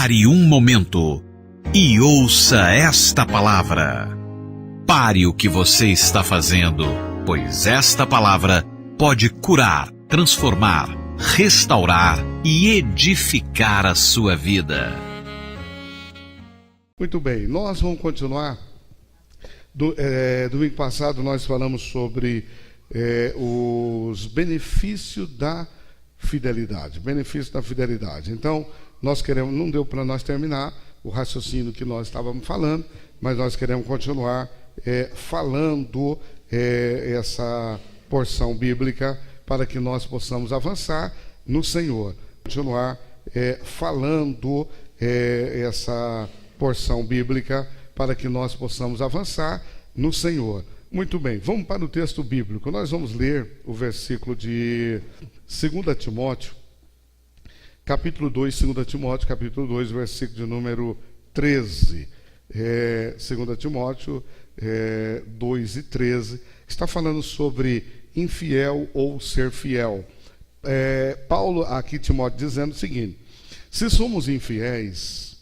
Pare um momento e ouça esta palavra. Pare o que você está fazendo, pois esta palavra pode curar, transformar, restaurar e edificar a sua vida. Muito bem, nós vamos continuar. Domingo passado nós falamos sobre os benefícios da fidelidade. Então, não deu para nós terminar o raciocínio que nós estávamos falando, mas nós queremos continuar falando essa porção bíblica para que nós possamos avançar no Senhor. Continuar falando essa porção bíblica para que nós possamos avançar no Senhor. Muito bem, vamos para o texto bíblico. Nós vamos ler o versículo de 2 Timóteo, capítulo 2, 2 Timóteo, capítulo 2, versículo de número 13. 2 Timóteo 2 e 13, está falando sobre infiel ou ser fiel. Paulo, aqui Timóteo, dizendo o seguinte: se somos infiéis,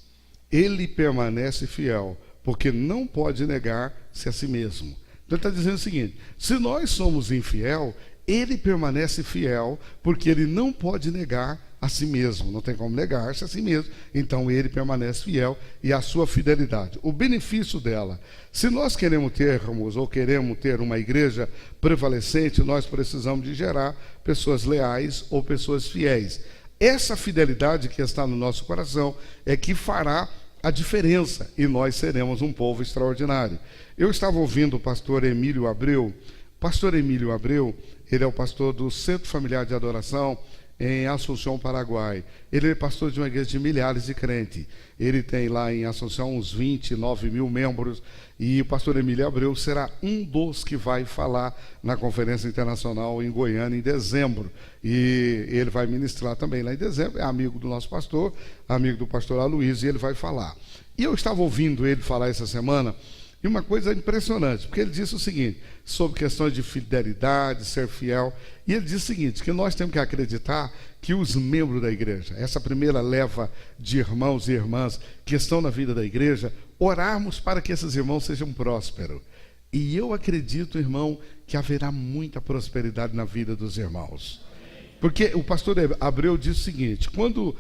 ele permanece fiel, porque não pode negar-se a si mesmo. Então ele está dizendo o seguinte: se nós somos infiel, ele permanece fiel, porque ele não pode negar a si mesmo, não tem como negar-se a si mesmo, então ele permanece fiel e a sua fidelidade. O benefício dela: se nós queremos ter uma igreja prevalecente, nós precisamos de gerar pessoas leais ou pessoas fiéis. Essa fidelidade que está no nosso coração é que fará a diferença e nós seremos um povo extraordinário. Eu estava ouvindo o pastor Emílio Abreu. Pastor Emílio Abreu, ele é o pastor do Centro Familiar de Adoração em Assunção, Paraguai. Ele é pastor de uma igreja de milhares de crentes. Ele tem lá em Assunção uns 29 mil membros. E o pastor Emílio Abreu será um dos que vai falar na Conferência Internacional em Goiânia em dezembro. E ele vai ministrar também lá em dezembro. É amigo do nosso pastor, amigo do pastor Aloysio, e ele vai falar. E eu estava ouvindo ele falar essa semana, e uma coisa impressionante, porque ele disse o seguinte, sobre questões de fidelidade, ser fiel, e ele disse o seguinte, que nós temos que acreditar que os membros da igreja, essa primeira leva de irmãos e irmãs que estão na vida da igreja, orarmos para que esses irmãos sejam prósperos. E eu acredito, irmão, que haverá muita prosperidade na vida dos irmãos. Porque o pastor Abreu disse o seguinte: quando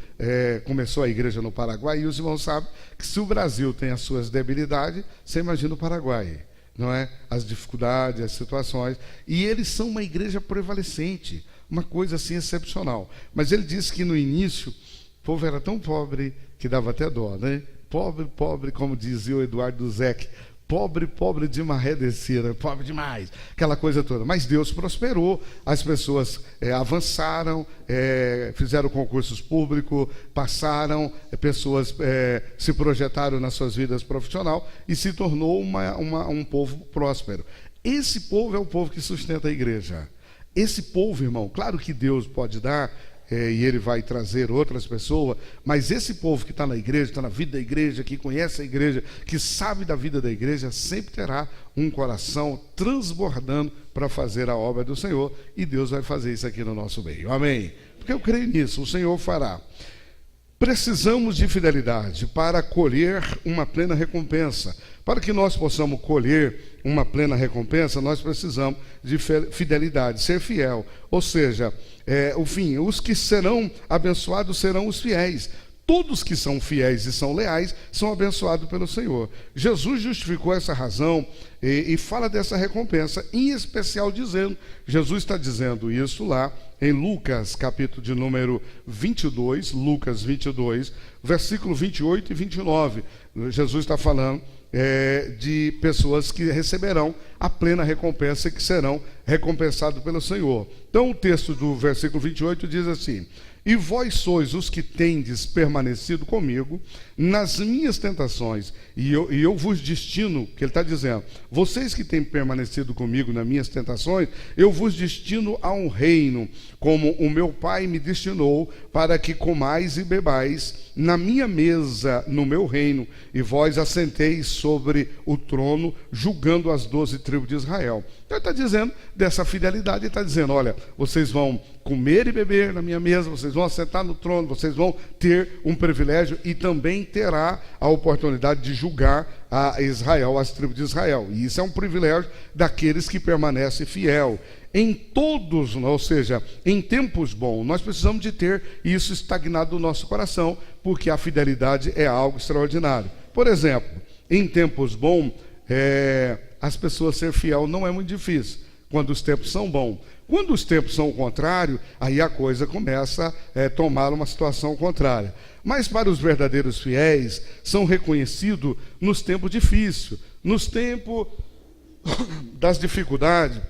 começou a igreja no Paraguai, e os irmãos sabem que se o Brasil tem as suas debilidades, você imagina o Paraguai, não é? As dificuldades, as situações, e eles são uma igreja prevalecente, uma coisa assim excepcional. Mas ele disse que no início, o povo era tão pobre que dava até dó, né? Pobre, como dizia o Eduardo Duzec, pobre de maré descida, pobre demais, aquela coisa toda. Mas Deus prosperou, as pessoas avançaram, fizeram concursos públicos, passaram, pessoas se projetaram nas suas vidas profissionais e se tornou um povo próspero. Esse povo é o povo que sustenta a igreja. Esse povo, irmão, claro que Deus pode dar, e ele vai trazer outras pessoas, mas esse povo que está na igreja, está na vida da igreja, que conhece a igreja, que sabe da vida da igreja, sempre terá um coração transbordando para fazer a obra do Senhor, e Deus vai fazer isso aqui no nosso meio, amém? Porque eu creio nisso, o Senhor fará. Precisamos de fidelidade para colher uma plena recompensa. Para que nós possamos colher uma plena recompensa, nós precisamos de fidelidade, ser fiel. Ou seja, os que serão abençoados serão os fiéis. Todos que são fiéis e são leais são abençoados pelo Senhor. Jesus justificou essa razão e fala dessa recompensa, em especial dizendo, Jesus está dizendo isso lá em Lucas, capítulo de número 22, Lucas 22, versículo 28 e 29. Jesus está falando de pessoas que receberão a plena recompensa e que serão recompensados pelo Senhor. Então o texto do versículo 28 diz assim: e vós sois os que tendes permanecido comigo nas minhas tentações, e eu vos destino, que ele está dizendo, vocês que têm permanecido comigo nas minhas tentações, eu vos destino a um reino, como o meu Pai me destinou, para que comais e bebais na minha mesa, no meu reino, e vós assenteis sobre o trono, julgando as 12 tribos de Israel. Então ele está dizendo dessa fidelidade, ele está dizendo, olha, vocês vão comer e beber na minha mesa, vocês vão assentar no trono, vocês vão ter um privilégio e também terá a oportunidade de julgar a Israel, as tribos de Israel. E isso é um privilégio daqueles que permanecem fiel. Em todos, ou seja, em tempos bons, nós precisamos de ter isso estagnado no nosso coração, porque a fidelidade é algo extraordinário. Por exemplo, em tempos bons, as pessoas ser fiel não é muito difícil, quando os tempos são bons. Quando os tempos são o contrário, aí a coisa começa a tomar uma situação contrária. Mas para os verdadeiros fiéis, são reconhecidos nos tempos difíceis, nos tempos das dificuldades,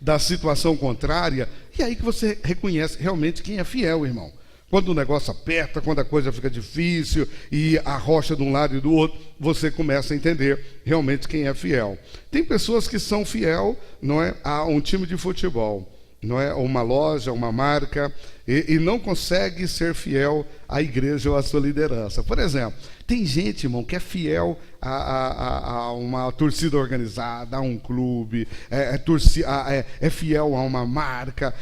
da situação contrária, e aí que você reconhece realmente quem é fiel, irmão. Quando o negócio aperta, quando a coisa fica difícil e a rocha de um lado e do outro, você começa a entender realmente quem é fiel. Tem pessoas que são fiel, não é, a um time de futebol, não é, uma loja, uma marca, e não consegue ser fiel à igreja ou à sua liderança. Por exemplo, tem gente, irmão, que é fiel a uma torcida organizada, a um clube, é fiel a uma marca.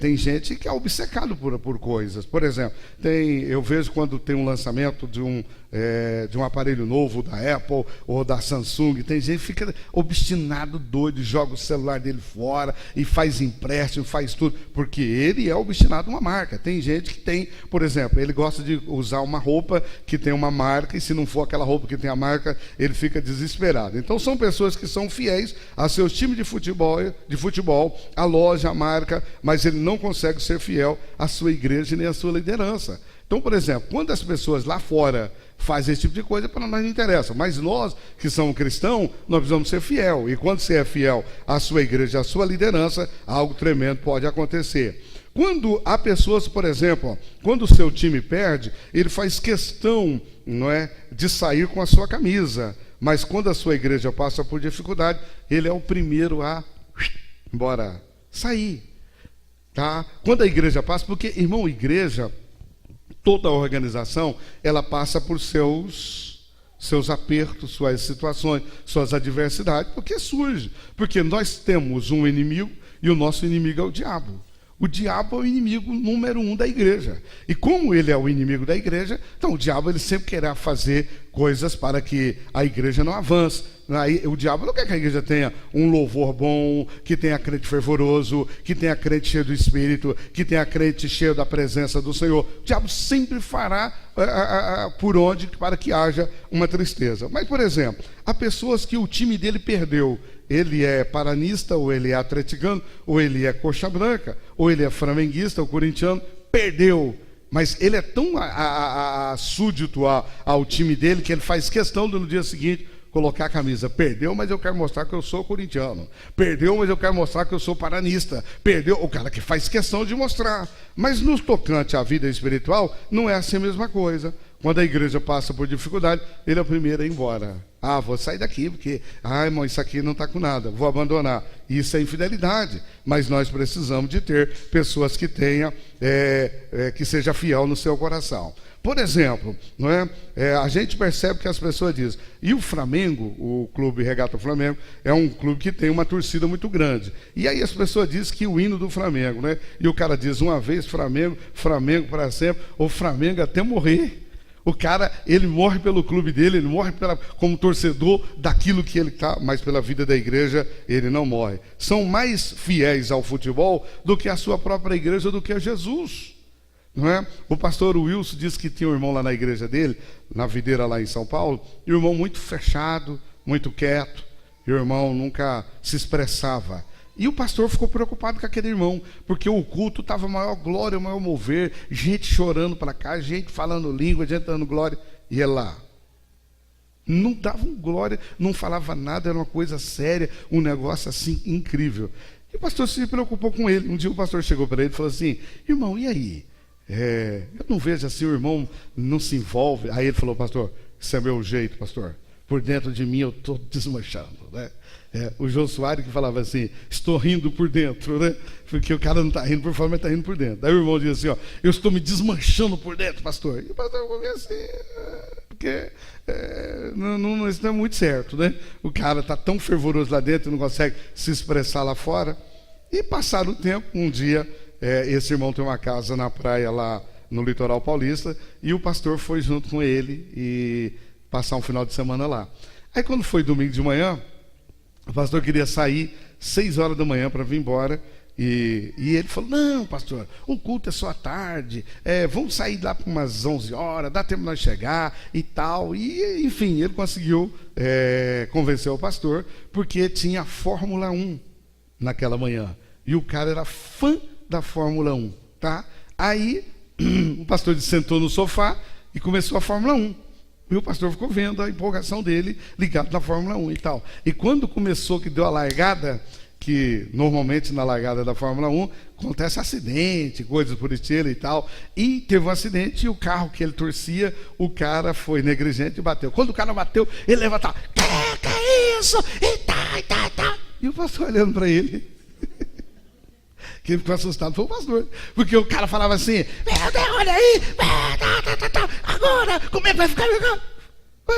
Tem gente que é obcecado por coisas. Por exemplo, eu vejo quando tem um lançamento de um aparelho novo da Apple ou da Samsung, tem gente que fica obstinado, doido, joga o celular dele fora e faz empréstimo, faz tudo, porque ele é obstinado a uma marca. Tem gente que tem, por exemplo, ele gosta de usar uma roupa que tem uma marca, e se não for aquela roupa que tem a marca, ele fica desesperado. Então são pessoas que são fiéis a seus times de futebol, a loja, a marca, mas ele não consegue ser fiel à sua igreja nem à sua liderança. Então, por exemplo, quando as pessoas lá fora fazem esse tipo de coisa, para nós não interessa. Mas nós, que somos cristãos, nós precisamos ser fiel. E quando você é fiel à sua igreja, à sua liderança, algo tremendo pode acontecer. Quando há pessoas, por exemplo, quando o seu time perde, ele faz questão, não é, de sair com a sua camisa. Mas quando a sua igreja passa por dificuldade, ele é o primeiro a sair. Tá? Quando a igreja passa, porque, irmão, igreja, toda a organização, ela passa por seus apertos, suas situações, suas adversidades, porque surge. Porque nós temos um inimigo e o nosso inimigo é o diabo. O diabo é o inimigo número 1 da igreja. E como ele é o inimigo da igreja, então o diabo ele sempre querá fazer coisas para que a igreja não avance. Aí, o diabo não quer que a igreja tenha um louvor bom, que tenha crente fervoroso, que tenha crente cheio do Espírito, que tenha crente cheio da presença do Senhor. O diabo sempre fará por onde para que haja uma tristeza. Mas, por exemplo, há pessoas que o time dele perdeu. Ele é paranista, ou ele é atleticano, ou ele é coxa branca, ou ele é flamenguista, ou corintiano, perdeu. Mas ele é tão súdito ao time dele que ele faz questão de no dia seguinte colocar a camisa. Perdeu, mas eu quero mostrar que eu sou corintiano. Perdeu, mas eu quero mostrar que eu sou paranista. Perdeu, o cara que faz questão de mostrar. Mas no tocante à vida espiritual, não é assim a mesma coisa. Quando a igreja passa por dificuldade, ele é o primeiro a ir embora. Vou sair daqui, porque, irmão, isso aqui não está com nada, vou abandonar. Isso é infidelidade, mas nós precisamos de ter pessoas que tenham, que seja fiel no seu coração. Por exemplo, não é? A gente percebe que as pessoas dizem, e o Flamengo, o Clube Regata Flamengo, é um clube que tem uma torcida muito grande. E aí as pessoas dizem que o hino do Flamengo, né? E o cara diz, uma vez Flamengo, Flamengo para sempre, ou Flamengo até morrer. O cara, ele morre pelo clube dele, ele morre como torcedor daquilo que ele está, mas pela vida da igreja ele não morre. São mais fiéis ao futebol do que a sua própria igreja, do que a Jesus. Não é? O pastor Wilson disse que tinha um irmão lá na igreja dele, na videira lá em São Paulo, e o irmão muito fechado, muito quieto, e o irmão nunca se expressava. E o pastor ficou preocupado com aquele irmão, porque o culto estava maior glória, maior mover, gente chorando para cá, gente falando língua, gente dando glória, e ele lá. Não dava glória, não falava nada, era uma coisa séria, um negócio assim incrível. E o pastor se preocupou com ele. Um dia o pastor chegou para ele e falou assim, irmão, e aí? Eu não vejo assim, o irmão não se envolve. Aí ele falou, pastor, isso é meu jeito, pastor. Por dentro de mim eu estou desmanchando, né? O Jô Soares que falava assim, estou rindo por dentro, né? Porque o cara não está rindo por fora, mas está rindo por dentro. Daí o irmão diz assim, eu estou me desmanchando por dentro, pastor. E o pastor falou assim, porque isso não é muito certo, né? O cara está tão fervoroso lá dentro e não consegue se expressar lá fora. E passado o tempo, um dia, esse irmão tem uma casa na praia lá no litoral paulista, e o pastor foi junto com ele e passar um final de semana lá. Aí quando foi domingo de manhã, o pastor queria sair 6 horas da manhã para vir embora, e ele falou: não, pastor, o culto é só à tarde, vamos sair lá para umas 11 horas, dá tempo de nós chegar e tal. E enfim, ele conseguiu convencer o pastor, porque tinha Fórmula 1 naquela manhã, e o cara era fã da Fórmula 1, tá? Aí o pastor sentou no sofá e começou a Fórmula 1. E o pastor ficou vendo a empolgação dele ligado na Fórmula 1 e tal. E quando começou, que deu a largada, que normalmente na largada da Fórmula 1 acontece acidente, coisas por estilo e tal. E teve um acidente e o carro que ele torcia, o cara foi negligente e bateu. Quando o cara bateu, ele levantou: que é isso? E tá. E o pastor olhando para ele. Quem ficou assustado foi o pastor, porque o cara falava assim: meu Deus, olha aí, agora, como é que vai ficar? Vai.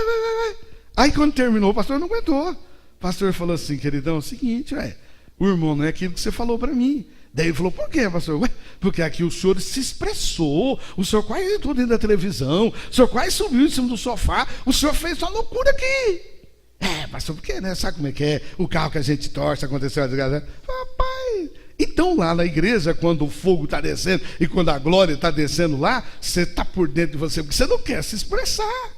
Aí quando terminou, o pastor não aguentou. O pastor falou assim: queridão, é o seguinte, o irmão não é aquilo que você falou para mim. Daí ele falou: por quê, pastor? Porque aqui o senhor se expressou, o senhor quase entrou dentro da televisão, o senhor quase subiu em cima do sofá, o senhor fez uma loucura aqui. Pastor, por quê, né? Sabe como é que é? O carro que a gente torce, aconteceu a desgraça. Papai. Então lá na igreja, quando o fogo está descendo e quando a glória está descendo lá, você está por dentro de você, porque você não quer se expressar.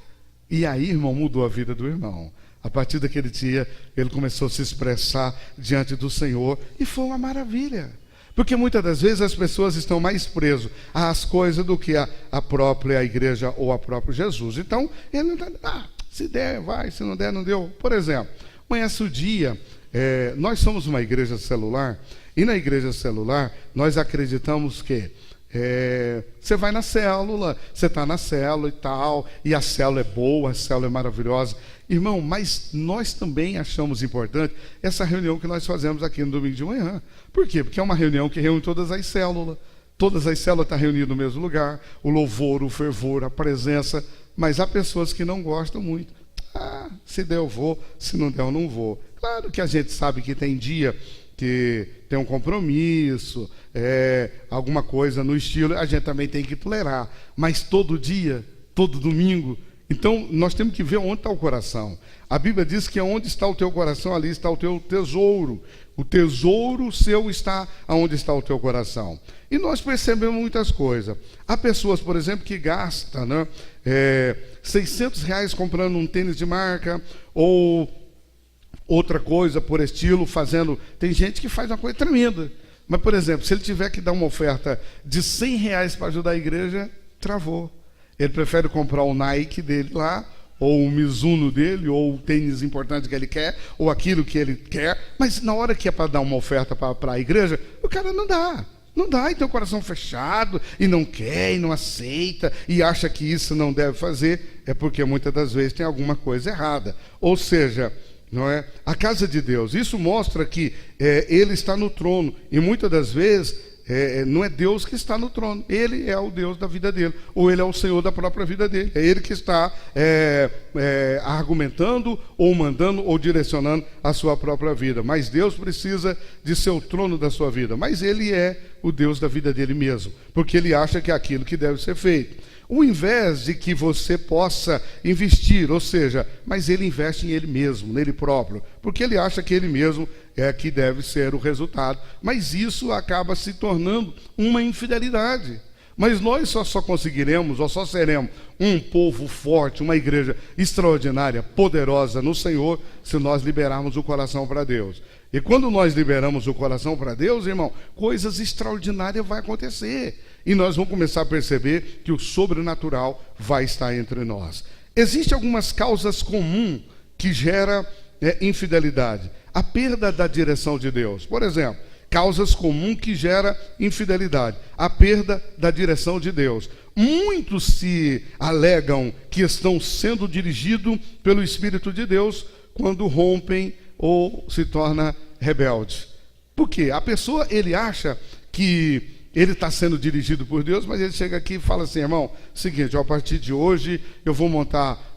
E aí, irmão, mudou a vida do irmão. A partir daquele dia, ele começou a se expressar diante do Senhor, e foi uma maravilha. Porque muitas das vezes as pessoas estão mais presas às coisas do que a própria igreja ou a próprio Jesus. Então, ele não está, se der, vai, se não der, não deu. Por exemplo, amanhece o dia, nós somos uma igreja celular. E na igreja celular, nós acreditamos que você vai na célula, você está na célula e tal, e a célula é boa, a célula é maravilhosa. Irmão, mas nós também achamos importante essa reunião que nós fazemos aqui no domingo de manhã. Por quê? Porque é uma reunião que reúne todas as células. Todas as células estão reunidas no mesmo lugar, o louvor, o fervor, a presença. Mas há pessoas que não gostam muito. Se der eu vou, se não der eu não vou. Claro que a gente sabe que tem dia que tem um compromisso, alguma coisa no estilo, a gente também tem que tolerar. Mas todo dia, todo domingo, então nós temos que ver onde está o coração. A Bíblia diz que onde está o teu coração, ali está o teu tesouro. O tesouro seu está onde está o teu coração. E nós percebemos muitas coisas. Há pessoas, por exemplo, que gastam R$600 comprando um tênis de marca, ou outra coisa por estilo, fazendo. Tem gente que faz uma coisa tremenda. Mas, por exemplo, se ele tiver que dar uma oferta de R$100 para ajudar a igreja, travou. Ele prefere comprar o Nike dele lá, ou o Mizuno dele, ou o tênis importante que ele quer, ou aquilo que ele quer. Mas na hora que é para dar uma oferta para a igreja, o cara não dá. Não dá, e tem o coração fechado, e não quer, e não aceita, e acha que isso não deve fazer. É porque muitas das vezes tem alguma coisa errada. Ou seja, não é? A casa de Deus, isso mostra que ele está no trono, e muitas das vezes não é Deus que está no trono, ele é o Deus da vida dele, ou ele é o Senhor da própria vida dele, é ele que está argumentando, ou mandando, ou direcionando a sua própria vida. Mas Deus precisa de ser o trono da sua vida, mas ele é o Deus da vida dele mesmo, porque ele acha que é aquilo que deve ser feito. Ao invés de que você possa investir, ou seja, mas ele investe em ele mesmo, nele próprio, porque ele acha que ele mesmo é que deve ser o resultado. Mas isso acaba se tornando uma infidelidade. Mas nós só conseguiremos, ou só seremos um povo forte, uma igreja extraordinária, poderosa no Senhor, se nós liberarmos o coração para Deus. E quando nós liberamos o coração para Deus, irmão, coisas extraordinárias vão acontecer. E nós vamos começar a perceber que o sobrenatural vai estar entre nós. Existem algumas causas comuns que geram infidelidade. A perda da direção de Deus. Por exemplo, causas comuns que geram infidelidade. A perda da direção de Deus. Muitos se alegam que estão sendo dirigidos pelo Espírito de Deus quando rompem ou se torna rebelde. Por quê? A pessoa, ele acha que ele está sendo dirigido por Deus, mas ele chega aqui e fala assim: irmão, seguinte, a partir de hoje eu vou montar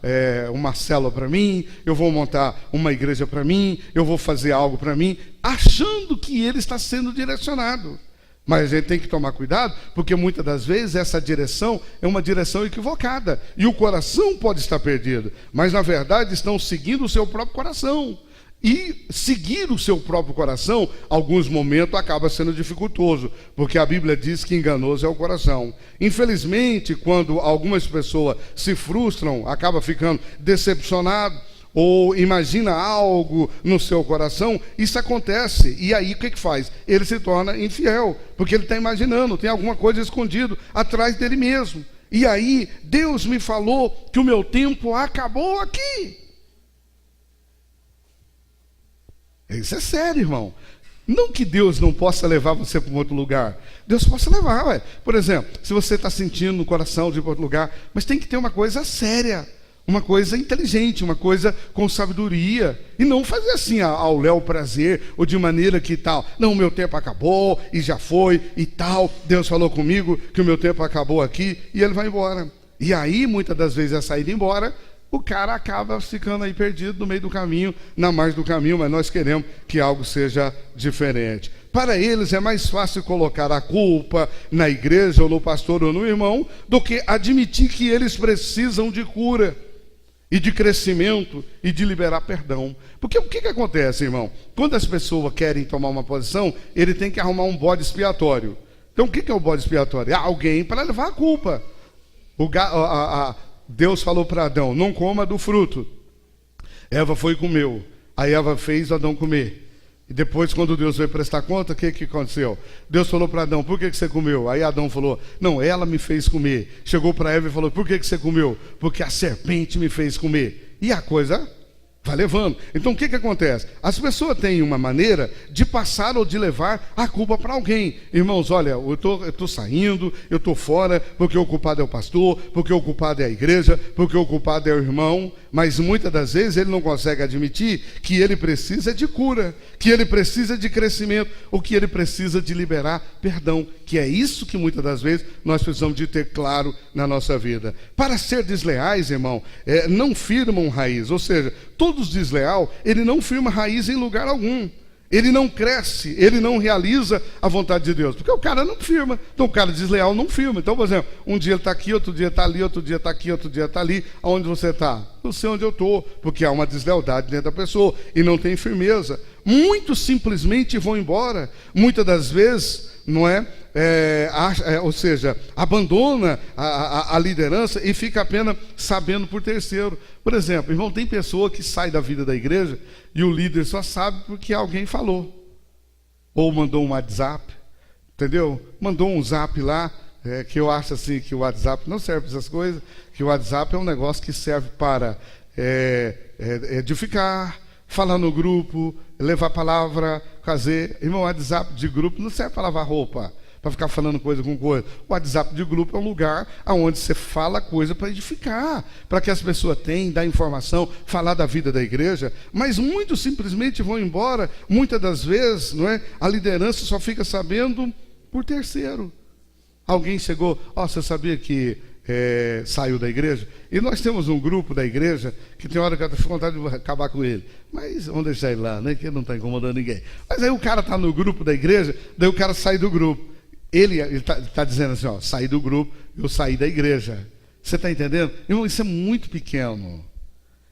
uma célula para mim, eu vou montar uma igreja para mim, eu vou fazer algo para mim, achando que ele está sendo direcionado. Mas a gente tem que tomar cuidado, porque muitas das vezes essa direção é uma direção equivocada, e o coração pode estar perdido, mas na verdade estão seguindo o seu próprio coração. E seguir o seu próprio coração, alguns momentos, acaba sendo dificultoso, porque a Bíblia diz que enganoso é o coração. Infelizmente, quando algumas pessoas se frustram, acaba ficando decepcionado, ou imagina algo no seu coração, isso acontece. E aí o que faz? Ele se torna infiel, porque ele está imaginando, tem alguma coisa escondida atrás dele mesmo. E aí, Deus me falou que o meu tempo acabou aqui. Isso é sério, irmão. Não que Deus não possa levar você para um outro lugar. Deus possa levar, ué. Por exemplo, se você está sentindo no coração de ir para outro lugar, mas tem que ter uma coisa séria, uma coisa inteligente, uma coisa com sabedoria. E não fazer assim ao léu prazer, ou de maneira que tal. Não, o meu tempo acabou, e já foi, e tal. Deus falou comigo que o meu tempo acabou aqui, e ele vai embora. E aí, muitas das vezes, a saída embora, o cara acaba ficando aí perdido no meio do caminho, na margem do caminho, mas nós queremos que algo seja diferente. Para eles é mais fácil colocar a culpa na igreja, ou no pastor, ou no irmão, do que admitir que eles precisam de cura, e de crescimento, e de liberar perdão. Porque o que acontece, irmão? Quando as pessoas querem tomar uma posição, ele tem que arrumar um bode expiatório. Então o que é o bode expiatório? É alguém para levar a culpa. Deus falou para Adão: não coma do fruto. Eva foi e comeu. Aí Eva fez Adão comer. E depois, quando Deus veio prestar conta, o que aconteceu? Deus falou para Adão: por que você comeu? Aí Adão falou: não, ela me fez comer. Chegou para Eva e falou: por que você comeu? Porque a serpente me fez comer. E a coisa vai levando. Então o que acontece? As pessoas têm uma maneira de passar ou de levar a culpa para alguém. Irmãos, olha, eu estou saindo, eu estou fora, porque o culpado é o pastor, porque o culpado é a igreja, porque o culpado é o irmão. Mas muitas das vezes ele não consegue admitir que ele precisa de cura, que ele precisa de crescimento, ou que ele precisa de liberar perdão, que é isso que muitas das vezes nós precisamos de ter claro na nossa vida. Para ser desleais, irmão, não firmam raiz, ou seja, todos desleal, ele não firma raiz em lugar algum. Ele não cresce, ele não realiza a vontade de Deus, porque o cara não firma. Então o cara desleal não firma. Então, por exemplo, um dia ele está aqui, outro dia está ali, outro dia está aqui, outro dia está ali. Aonde você está? Não sei onde eu estou, porque há uma deslealdade dentro da pessoa e não tem firmeza. Muitos simplesmente vão embora, muitas das vezes, não é? Ou seja, abandona a liderança e fica apenas sabendo por terceiro. Por exemplo, irmão, tem pessoa que sai da vida da igreja e o líder só sabe porque alguém falou, ou mandou um WhatsApp, entendeu? Mandou um zap lá, que eu acho assim que o WhatsApp não serve para essas coisas, que o WhatsApp é um negócio que serve para edificar, falar no grupo, levar a palavra, fazer. Irmão, o WhatsApp de grupo não serve para lavar roupa, para ficar falando coisa com coisa. O WhatsApp de grupo é um lugar onde você fala coisa para edificar, para que as pessoas tenham, dar informação, falar da vida da igreja. Mas muitos simplesmente vão embora. Muitas das vezes, não é? A liderança só fica sabendo por terceiro. Alguém chegou: você sabia que saiu da igreja? E nós temos um grupo da igreja que tem hora que eu tenho vontade de acabar com ele, mas vamos deixar ele lá, né? Que ele não está incomodando ninguém. Mas aí o cara está no grupo da igreja, daí o cara sai do grupo. Ele está dizendo assim: saí do grupo, eu saí da igreja. Você está entendendo? Irmão, isso é muito pequeno.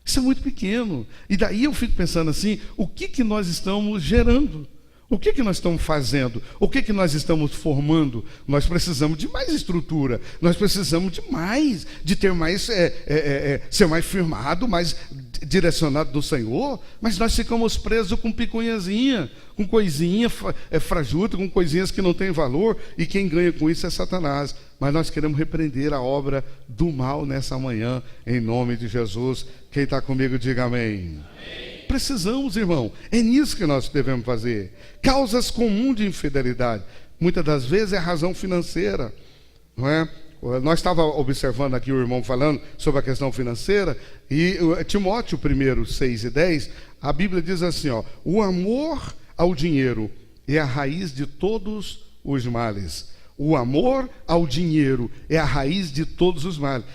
Isso é muito pequeno. E daí eu fico pensando assim: o que nós estamos gerando? O que nós estamos fazendo? O que nós estamos formando? Nós precisamos de mais estrutura. Nós precisamos de ter mais, ser mais firmado, mais direcionado do Senhor. Mas nós ficamos presos com piconhazinha, com coisinha frajuta, com coisinhas que não têm valor. E quem ganha com isso é Satanás. Mas nós queremos repreender a obra do mal nessa manhã, em nome de Jesus. Quem está comigo, diga amém. Amém. Precisamos, irmão, é nisso que nós devemos fazer. Causas comuns de infidelidade, muitas das vezes é razão financeira, não é? Nós estávamos observando aqui o irmão falando sobre a questão financeira, e Timóteo 1, 6 e 10, a Bíblia diz assim: o amor ao dinheiro é a raiz de todos os males. O amor ao dinheiro é a raiz de todos os males.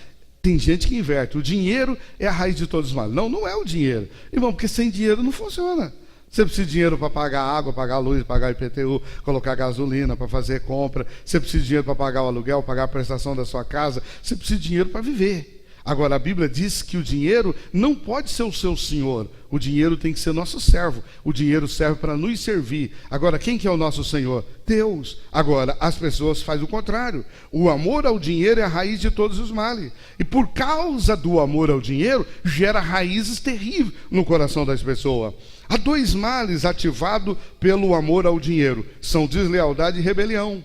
Tem gente que inverte. O dinheiro é a raiz de todos os males. Não, não é o dinheiro. Irmão, porque sem dinheiro não funciona. Você precisa de dinheiro para pagar água, pagar luz, pagar IPTU, colocar gasolina para fazer compra. Você precisa de dinheiro para pagar o aluguel, pagar a prestação da sua casa. Você precisa de dinheiro para viver. Agora, a Bíblia diz que o dinheiro não pode ser o seu senhor. O dinheiro tem que ser nosso servo. O dinheiro serve para nos servir. Agora, quem que é o nosso Senhor? Deus. Agora, as pessoas fazem o contrário. O amor ao dinheiro é a raiz de todos os males. E por causa do amor ao dinheiro, gera raízes terríveis no coração das pessoas. Há dois males ativados pelo amor ao dinheiro. São deslealdade e rebelião.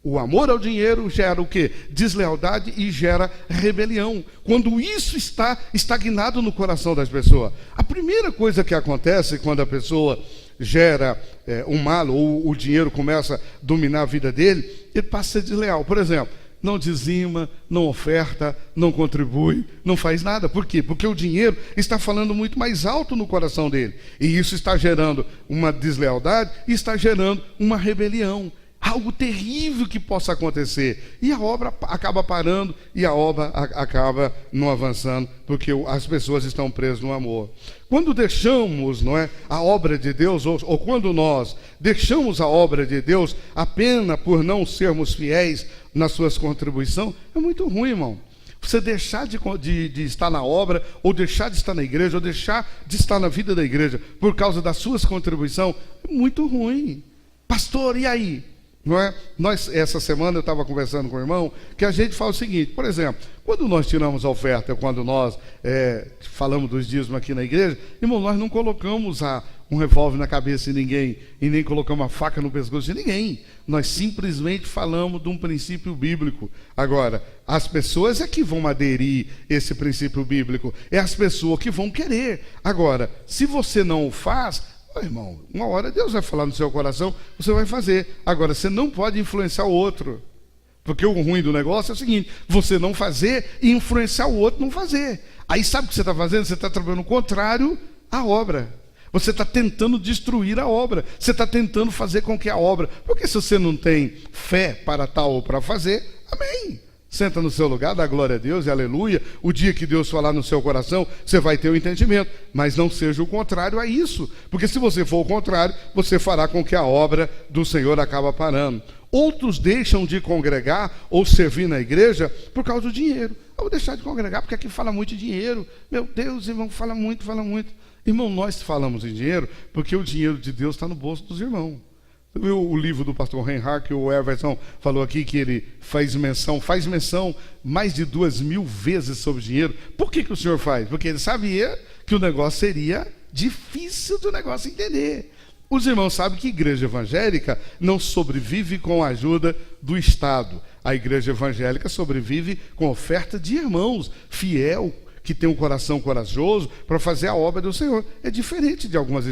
O amor ao dinheiro gera o quê? Deslealdade e gera rebelião. Quando isso está estagnado no coração das pessoas. A primeira coisa que acontece quando a pessoa gera um mal, ou o dinheiro começa a dominar a vida dele, ele passa a ser desleal. Por exemplo, não dizima, não oferta, não contribui, não faz nada. Por quê? Porque o dinheiro está falando muito mais alto no coração dele. E isso está gerando uma deslealdade e está gerando uma rebelião. Algo terrível que possa acontecer. E a obra acaba parando e a obra acaba não avançando, porque as pessoas estão presas no amor. Quando deixamos, não é, a obra de Deus, ou quando nós deixamos a obra de Deus apenas por não sermos fiéis nas suas contribuições, é muito ruim, irmão. Você deixar de estar na obra, ou deixar de estar na igreja, ou deixar de estar na vida da igreja por causa das suas contribuições, é muito ruim. Pastor, e aí? Não é? Essa semana eu estava conversando com o irmão, que a gente fala o seguinte, por exemplo, quando nós tiramos a oferta, quando nós falamos dos dízimos aqui na igreja, irmão, nós não colocamos um revólver na cabeça de ninguém, e nem colocamos uma faca no pescoço de ninguém. Nós simplesmente falamos de um princípio bíblico. Agora, as pessoas é que vão aderir esse princípio bíblico, é as pessoas que vão querer. Agora, se você não o faz, irmão, uma hora Deus vai falar no seu coração, você vai fazer. Agora, você não pode influenciar o outro, porque o ruim do negócio é o seguinte: você não fazer e influenciar o outro não fazer. Aí sabe o que você está fazendo? Você está trabalhando contrário à obra. Você está tentando destruir a obra. Você está tentando fazer com que a obra... Porque se você não tem fé para tal ou para fazer, amém. Senta no seu lugar, dá glória a Deus e aleluia. O dia que Deus falar no seu coração, você vai ter o entendimento. Mas não seja o contrário a isso. Porque se você for o contrário, você fará com que a obra do Senhor acabe parando. Outros deixam de congregar ou servir na igreja por causa do dinheiro. Eu vou deixar de congregar porque aqui fala muito de dinheiro. Meu Deus, irmão, fala muito, fala muito. Irmão, nós falamos em dinheiro porque o dinheiro de Deus está no bolso dos irmãos. Você viu o livro do pastor Reinhard, que o Everson falou aqui, que ele faz menção mais de 2.000 vezes sobre dinheiro. Por que o senhor faz? Porque ele sabia que o negócio seria difícil do negócio entender. Os irmãos sabem que a igreja evangélica não sobrevive com a ajuda do Estado. A igreja evangélica sobrevive com oferta de irmãos, fiel, que tem um coração corajoso para fazer a obra do Senhor. É diferente de algumas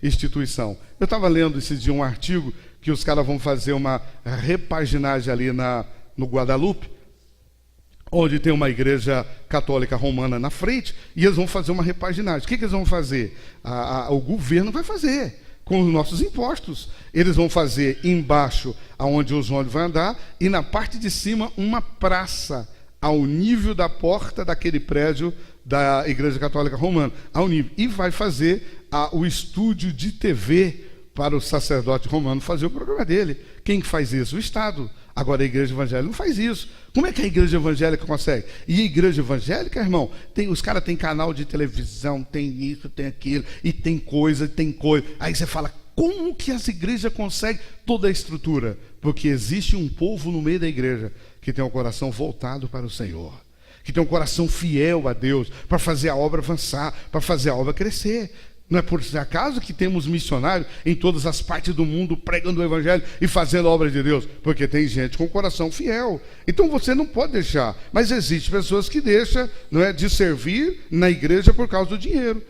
instituições. Eu estava lendo esse dia um artigo que os caras vão fazer uma repaginagem ali no Guadalupe, onde tem uma igreja católica romana na frente, e eles vão fazer uma repaginagem. O que eles vão fazer? O governo vai fazer com os nossos impostos. Eles vão fazer embaixo, aonde os ônibus vão andar, e na parte de cima uma praça, ao nível da porta daquele prédio da Igreja Católica Romana, ao nível, e vai fazer o estúdio de TV para o sacerdote romano fazer o programa dele. Quem faz isso? O Estado. Agora a igreja evangélica não faz isso. Como é que a igreja evangélica consegue? E a igreja evangélica, irmão, os caras têm canal de televisão, tem isso, tem aquilo, e tem coisa. Aí você fala, como que as igrejas conseguem toda a estrutura? Porque existe um povo no meio da igreja que tem um coração voltado para o Senhor, que tem um coração fiel a Deus, para fazer a obra avançar, para fazer a obra crescer. Não é por acaso que temos missionários em todas as partes do mundo pregando o evangelho e fazendo a obra de Deus, porque tem gente com coração fiel. Então você não pode deixar, mas existem pessoas que deixam, não é, de servir na igreja por causa do dinheiro.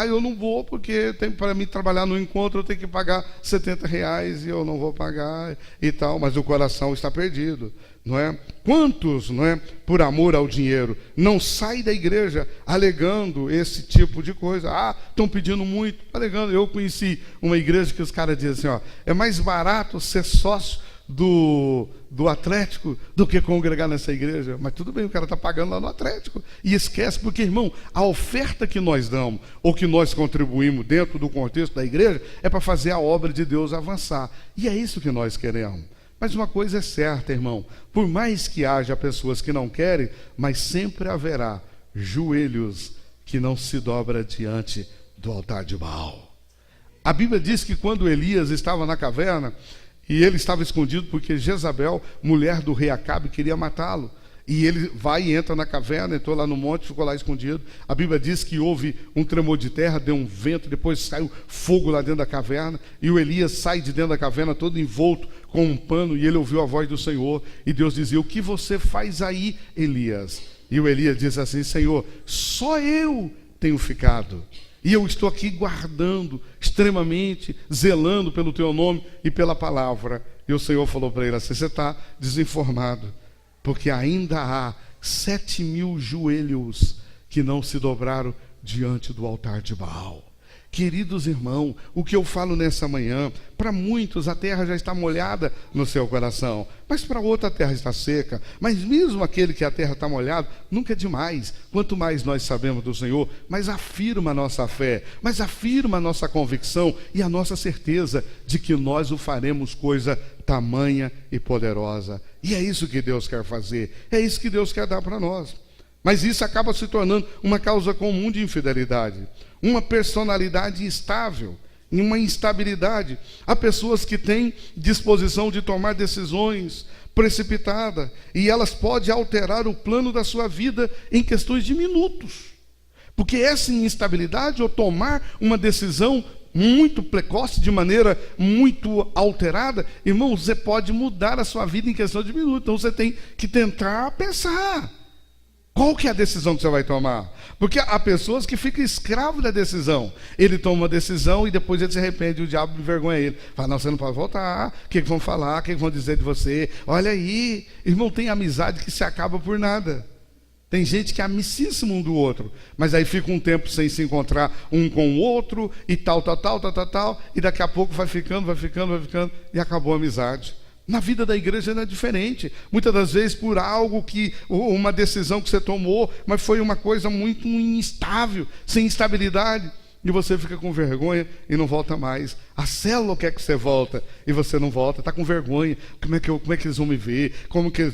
Eu não vou porque para mim trabalhar no encontro eu tenho que pagar R$70 e eu não vou pagar e tal, mas o coração está perdido, não é? Quantos, não é, por amor ao dinheiro, não saem da igreja alegando esse tipo de coisa? Estão pedindo muito, alegando. Eu conheci uma igreja que os caras dizem assim, é mais barato ser sócio do Atlético do que congregar nessa igreja. Mas tudo bem, o cara está pagando lá no Atlético. E esquece, porque, irmão, a oferta que nós damos, ou que nós contribuímos dentro do contexto da igreja, é para fazer a obra de Deus avançar. E é isso que nós queremos. Mas uma coisa é certa, irmão, por mais que haja pessoas que não querem, mas sempre haverá joelhos que não se dobram diante do altar de Baal. A Bíblia diz que quando Elias estava na caverna, e ele estava escondido porque Jezabel, mulher do rei Acabe, queria matá-lo. E ele vai e entra na caverna, entrou lá no monte, ficou lá escondido. A Bíblia diz que houve um tremor de terra, deu um vento, depois saiu fogo lá dentro da caverna. E o Elias sai de dentro da caverna todo envolto com um pano, e ele ouviu a voz do Senhor. E Deus dizia: o que você faz aí, Elias? E o Elias diz assim: Senhor, só eu tenho ficado. E eu estou aqui guardando, extremamente, zelando pelo teu nome e pela palavra. E o Senhor falou para ele assim: você está desinformado, porque ainda há 7.000 joelhos que não se dobraram diante do altar de Baal. Queridos irmãos, o que eu falo nessa manhã, para muitos a terra já está molhada no seu coração, mas para outra a terra está seca. Mas mesmo aquele que a terra está molhada, nunca é demais. Quanto mais nós sabemos do Senhor, mais afirma a nossa fé, mais afirma a nossa convicção e a nossa certeza de que nós o faremos coisa tamanha e poderosa. E é isso que Deus quer fazer, é isso que Deus quer dar para nós. Mas isso acaba se tornando uma causa comum de infidelidade, uma personalidade instável, uma instabilidade. Há pessoas que têm disposição de tomar decisões precipitadas, e elas podem alterar o plano da sua vida em questões de minutos. Porque essa instabilidade, ou tomar uma decisão muito precoce, de maneira muito alterada, irmão, você pode mudar a sua vida em questão de minutos. Então você tem que tentar pensar. Qual que é a decisão que você vai tomar? Porque há pessoas que ficam escravos da decisão. Ele toma uma decisão e depois ele se arrepende, o diabo envergonha ele. Fala: não, você não pode voltar. O que vão falar? O que vão dizer de você? Olha aí. Irmão, tem amizade que se acaba por nada. Tem gente que é amicíssimo um do outro, mas aí fica um tempo sem se encontrar um com o outro, e tal, e daqui a pouco vai ficando, e acabou a amizade. Na vida da igreja não é diferente. Muitas das vezes por algo que, uma decisão que você tomou, mas foi uma coisa muito instável, sem estabilidade, e você fica com vergonha e não volta mais. A célula quer que você volta e você não volta, está com vergonha. Como é que eles vão me ver?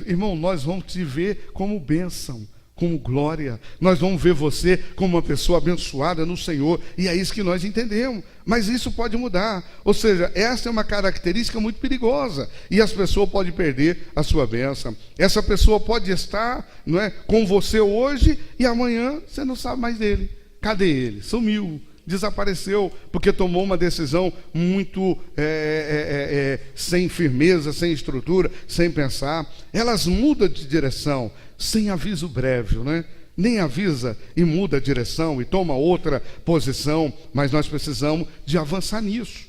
Irmão, nós vamos te ver como bênção, como glória. Nós vamos ver você como uma pessoa abençoada no Senhor, e é isso que nós entendemos. Mas isso pode mudar. Ou seja, essa é uma característica muito perigosa, e as pessoas podem perder a sua bênção. Essa pessoa pode estar, não é, com você hoje, e amanhã você não sabe mais dele. Cadê ele? Sumiu, desapareceu, porque tomou uma decisão muito sem firmeza, sem estrutura, sem pensar. Elas mudam de direção sem aviso prévio, né? Nem avisa e muda a direção e toma outra posição, mas nós precisamos de avançar nisso.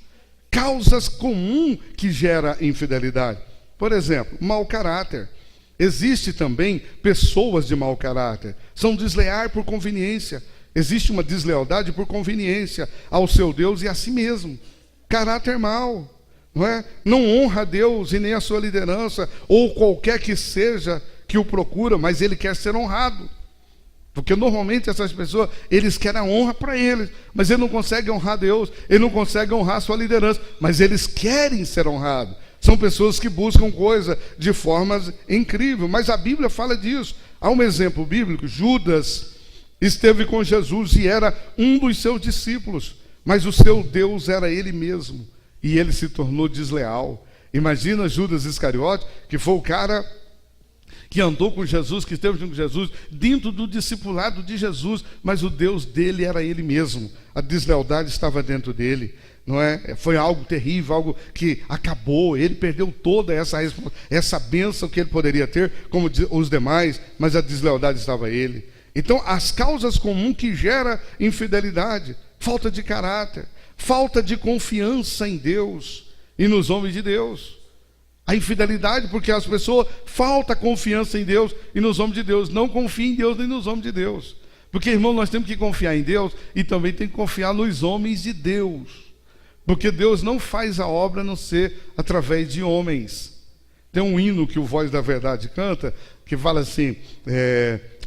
Causas comuns que geram infidelidade. Por exemplo, mau caráter. Existe também pessoas de mau caráter. São desleais por conveniência. Existe uma deslealdade por conveniência ao seu Deus e a si mesmo. Caráter mau, não é? Não honra a Deus e nem a sua liderança, ou qualquer que seja que o procura, mas ele quer ser honrado. Porque normalmente essas pessoas, eles querem a honra para eles, mas ele não consegue honrar Deus, ele não consegue honrar a sua liderança, mas eles querem ser honrados. São pessoas que buscam coisa de formas incríveis, mas a Bíblia fala disso. Há um exemplo bíblico: Judas esteve com Jesus e era um dos seus discípulos, mas o seu Deus era ele mesmo, e ele se tornou desleal. Imagina Judas Iscariote, que foi o cara que andou com Jesus, que esteve junto com Jesus, dentro do discipulado de Jesus, mas o Deus dele era ele mesmo. A deslealdade estava dentro dele, não é? Foi algo terrível, algo que acabou. Ele perdeu toda essa bênção que ele poderia ter, como os demais, mas a deslealdade estava ele. Então, as causas comuns que geram infidelidade: falta de caráter, falta de confiança em Deus e nos homens de Deus. A infidelidade, porque as pessoas falta confiança em Deus e nos homens de Deus. Não confia em Deus nem nos homens de Deus. Porque, irmão, nós temos que confiar em Deus e também tem que confiar nos homens de Deus. Porque Deus não faz a obra a não ser através de homens. Tem um hino que o Voz da Verdade canta, que fala assim,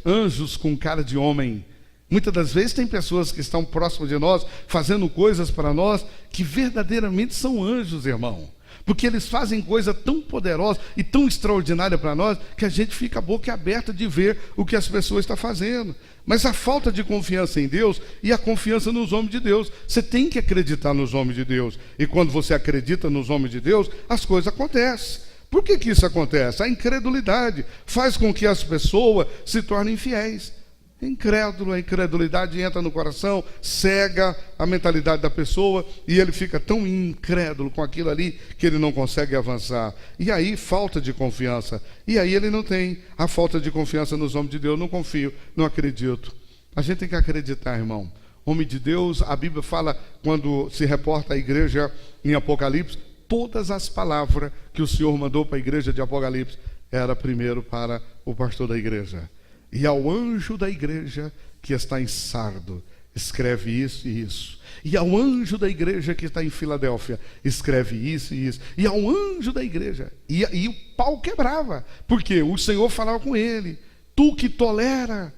anjos com cara de homem. Muitas das vezes tem pessoas que estão próximas de nós, fazendo coisas para nós, que verdadeiramente são anjos, irmão. Porque eles fazem coisa tão poderosa e tão extraordinária para nós, que a gente fica a boca aberta de ver o que as pessoas estão fazendo. Mas a falta de confiança em Deus e a confiança nos homens de Deus. Você tem que acreditar nos homens de Deus. E quando você acredita nos homens de Deus, as coisas acontecem. Por que isso acontece? A incredulidade faz com que as pessoas se tornem infiéis. Incrédulo, a incredulidade entra no coração, cega a mentalidade da pessoa e ele fica tão incrédulo com aquilo ali que ele não consegue avançar. E aí falta de confiança. E aí ele não tem a falta de confiança nos homens de Deus. Não confio, não acredito. A gente tem que acreditar, irmão. Homem de Deus, a Bíblia fala, quando se reporta a igreja em Apocalipse, todas as palavras que o Senhor mandou para a igreja de Apocalipse era primeiro para o pastor da igreja. E ao anjo da igreja que está em Sardo, escreve isso e isso. E ao anjo da igreja que está em Filadélfia, escreve isso e isso. E ao anjo da igreja. E o pau quebrava. Porque o Senhor falava com ele. Tu que tolera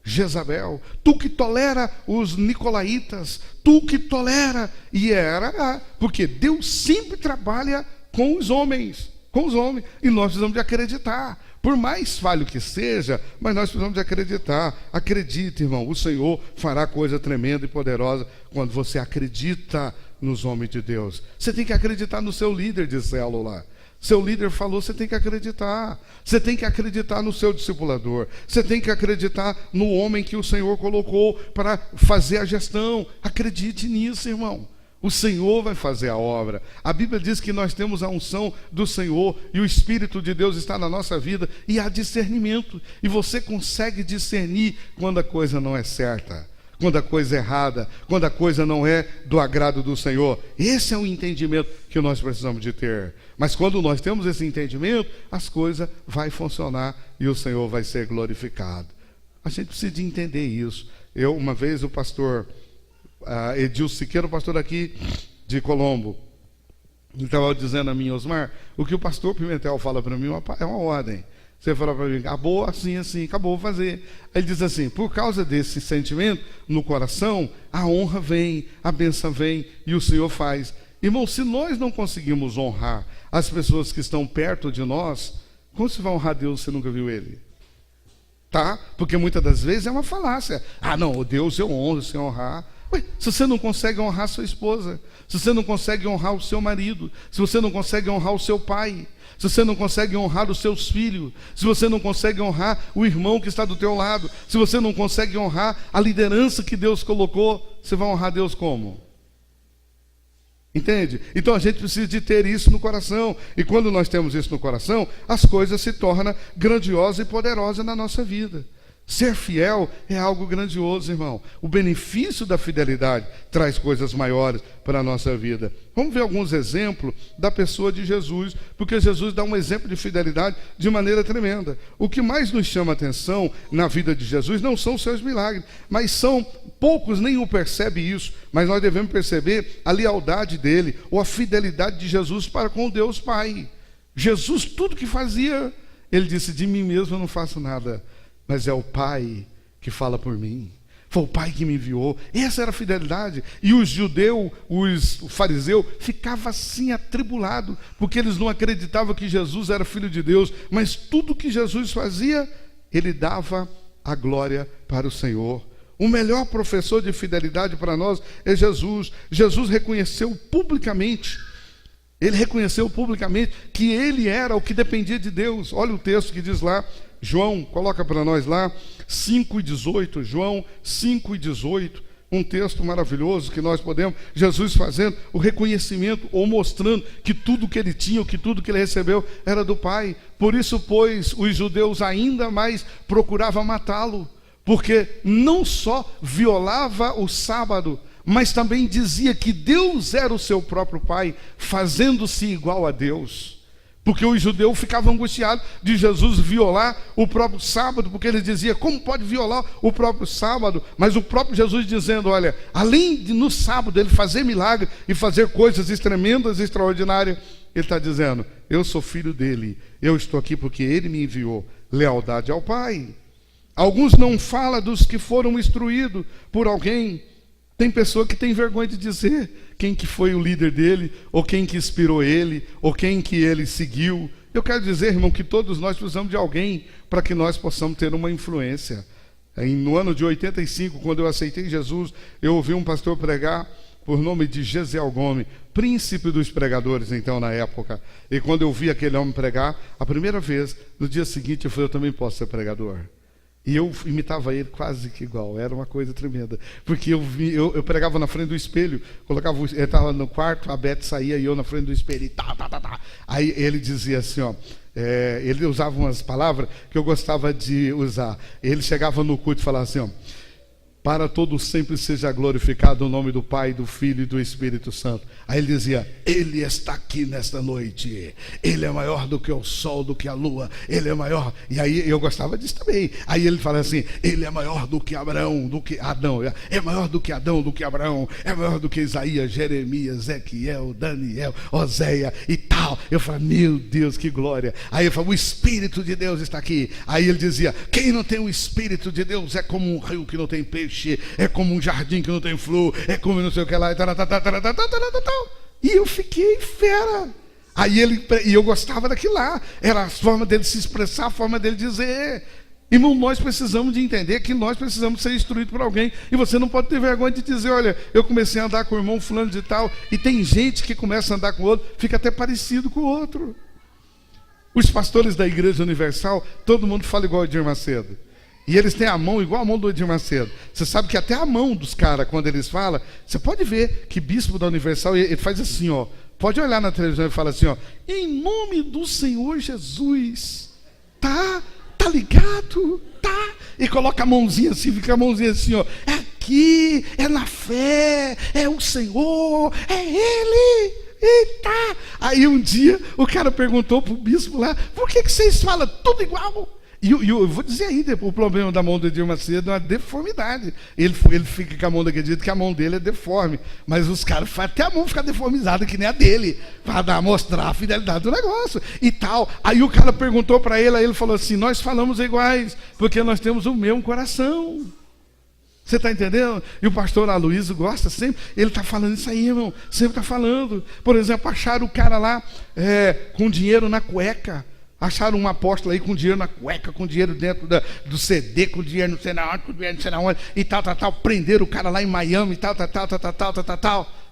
Jezabel, tu que tolera os nicolaítas, tu que tolera. E era, porque Deus sempre trabalha com os homens. Com os homens. E nós precisamos de acreditar. Por mais falho que seja, mas nós precisamos de acreditar. Acredite, irmão, o Senhor fará coisa tremenda e poderosa quando você acredita nos homens de Deus. Você tem que acreditar no seu líder de célula. Seu líder falou, você tem que acreditar. Você tem que acreditar no seu discipulador. Você tem que acreditar no homem que o Senhor colocou para fazer a gestão. Acredite nisso, irmão. O Senhor vai fazer a obra. A Bíblia diz que nós temos a unção do Senhor e o Espírito de Deus está na nossa vida e há discernimento. E você consegue discernir quando a coisa não é certa, quando a coisa é errada, quando a coisa não é do agrado do Senhor. Esse é o entendimento que nós precisamos de ter. Mas quando nós temos esse entendimento, as coisas vão funcionar e o Senhor vai ser glorificado. A gente precisa de entender isso. Uma vez o pastor Edilson Siqueira, o pastor aqui de Colombo, ele estava dizendo a mim, Osmar, o que o pastor Pimentel fala para mim é uma ordem. Você fala para mim, acabou assim, acabou fazer. Ele diz assim, por causa desse sentimento no coração, a honra vem, a bênção vem e o Senhor faz. Irmão, se nós não conseguimos honrar as pessoas que estão perto de nós, como você vai honrar Deus se você nunca viu Ele? Tá? Porque muitas das vezes é uma falácia. Não, Deus eu honro sem honrar. Ué, se você não consegue honrar sua esposa, se você não consegue honrar o seu marido, se você não consegue honrar o seu pai, se você não consegue honrar os seus filhos, se você não consegue honrar o irmão que está do teu lado, se você não consegue honrar a liderança que Deus colocou, você vai honrar Deus como? Entende? Então a gente precisa de ter isso no coração. E quando nós temos isso no coração, as coisas se tornam grandiosas e poderosas na nossa vida. Ser fiel é algo grandioso, irmão. O benefício da fidelidade traz coisas maiores para a nossa vida. Vamos ver alguns exemplos da pessoa de Jesus, porque Jesus dá um exemplo de fidelidade de maneira tremenda. O que mais nos chama a atenção na vida de Jesus não são os seus milagres, mas poucos nem o percebem isso, mas nós devemos perceber a lealdade dele, ou a fidelidade de Jesus para com Deus Pai. Jesus, tudo que fazia, ele disse, de mim mesmo eu não faço nada, mas é o Pai que fala por mim. Foi o Pai que me enviou. Essa era a fidelidade. E os judeus, o fariseu, ficavam assim atribulados, porque eles não acreditavam que Jesus era Filho de Deus. Mas tudo que Jesus fazia, ele dava a glória para o Senhor. O melhor professor de fidelidade para nós é Jesus. Jesus reconheceu publicamente. Ele reconheceu publicamente que ele era o que dependia de Deus. Olha o texto que diz lá, João, coloca para nós lá, 5:18, João 5:18, um texto maravilhoso que nós podemos, Jesus fazendo o reconhecimento ou mostrando que tudo que ele tinha, que tudo que ele recebeu era do Pai. Por isso, pois, os judeus ainda mais procuravam matá-lo, porque não só violava o sábado, mas também dizia que Deus era o seu próprio Pai, fazendo-se igual a Deus. Porque os judeus ficavam angustiados de Jesus violar o próprio sábado, porque ele dizia, como pode violar o próprio sábado? Mas o próprio Jesus dizendo, olha, além de no sábado ele fazer milagre e fazer coisas tremendas, extraordinárias, Ele está dizendo, eu sou filho dele, eu estou aqui porque ele me enviou. Lealdade ao Pai. Alguns não falam dos que foram instruídos por alguém. Tem pessoa que tem vergonha de dizer quem que foi o líder dele, ou quem que inspirou ele, ou quem que ele seguiu. Eu quero dizer, irmão, que todos nós precisamos de alguém para que nós possamos ter uma influência. No ano de 85, quando eu aceitei Jesus, eu ouvi um pastor pregar por nome de Gesiel Gomes, príncipe dos pregadores, então, na época. E quando eu vi aquele homem pregar, a primeira vez, no dia seguinte, eu falei, eu também posso ser pregador. E eu imitava ele quase que igual, era uma coisa tremenda. Porque eu pregava na frente do espelho, ele estava no quarto, a Beth saía e eu na frente do espelho, e tá. Aí ele dizia assim, ó, ele usava umas palavras que eu gostava de usar. Ele chegava no culto e falava assim, ó, para todos sempre seja glorificado o nome do Pai, do Filho e do Espírito Santo. Aí ele dizia, ele está aqui nesta noite, ele é maior do que o sol, do que a lua, ele é maior. E aí eu gostava disso também. Aí ele fala assim, ele é maior do que Abraão, do que Adão, é maior do que Adão, do que Abraão, é maior do que Isaías, Jeremias, Ezequiel, Daniel, Oséia e tal. Eu falei, meu Deus, que glória. Aí ele falou, o Espírito de Deus está aqui. Aí ele dizia, quem não tem o Espírito de Deus é como um rio que não tem peixe, é como um jardim que não tem flor, é como não sei o que lá, e eu fiquei fera. Aí e eu gostava daquilo lá, era a forma dele se expressar, a forma dele dizer. Irmão, nós precisamos de entender que nós precisamos ser instruídos por alguém, e você não pode ter vergonha de dizer, olha, eu comecei a andar com o irmão fulano de tal, e tem gente que começa a andar com o outro, fica até parecido com o outro. Os pastores da Igreja Universal, todo mundo fala igual o Edir Macedo. E eles têm a mão igual a mão do Edir Macedo. Você sabe que até a mão dos caras, quando eles falam, você pode ver que bispo da Universal, ele faz assim, ó. Pode olhar na televisão e fala assim, ó. Em nome do Senhor Jesus. Tá ligado? Tá. E coloca a mãozinha assim, fica a mãozinha assim, ó. É aqui, é na fé, é o Senhor, é Ele. Eita! Aí um dia o cara perguntou pro bispo lá, por que vocês falam tudo igual? E eu vou dizer ainda, o problema da mão do Edir Macedo é uma deformidade. Ele fica com a mão daquele jeito que a mão dele é deforme. Mas os caras fazem até a mão ficar deformizada, que nem a dele, para mostrar a fidelidade do negócio e tal. Aí o cara perguntou para ele, aí ele falou assim, nós falamos iguais, porque nós temos o mesmo coração. Você está entendendo? E o pastor Aloysio gosta sempre, ele está falando isso aí, irmão, sempre está falando. Por exemplo, acharam o cara lá com dinheiro na cueca. Acharam um apóstolo aí com dinheiro na cueca, com dinheiro dentro do CD, com dinheiro não sei na onde, com dinheiro não sei na onde, e tal. Prenderam o cara lá em Miami, tal.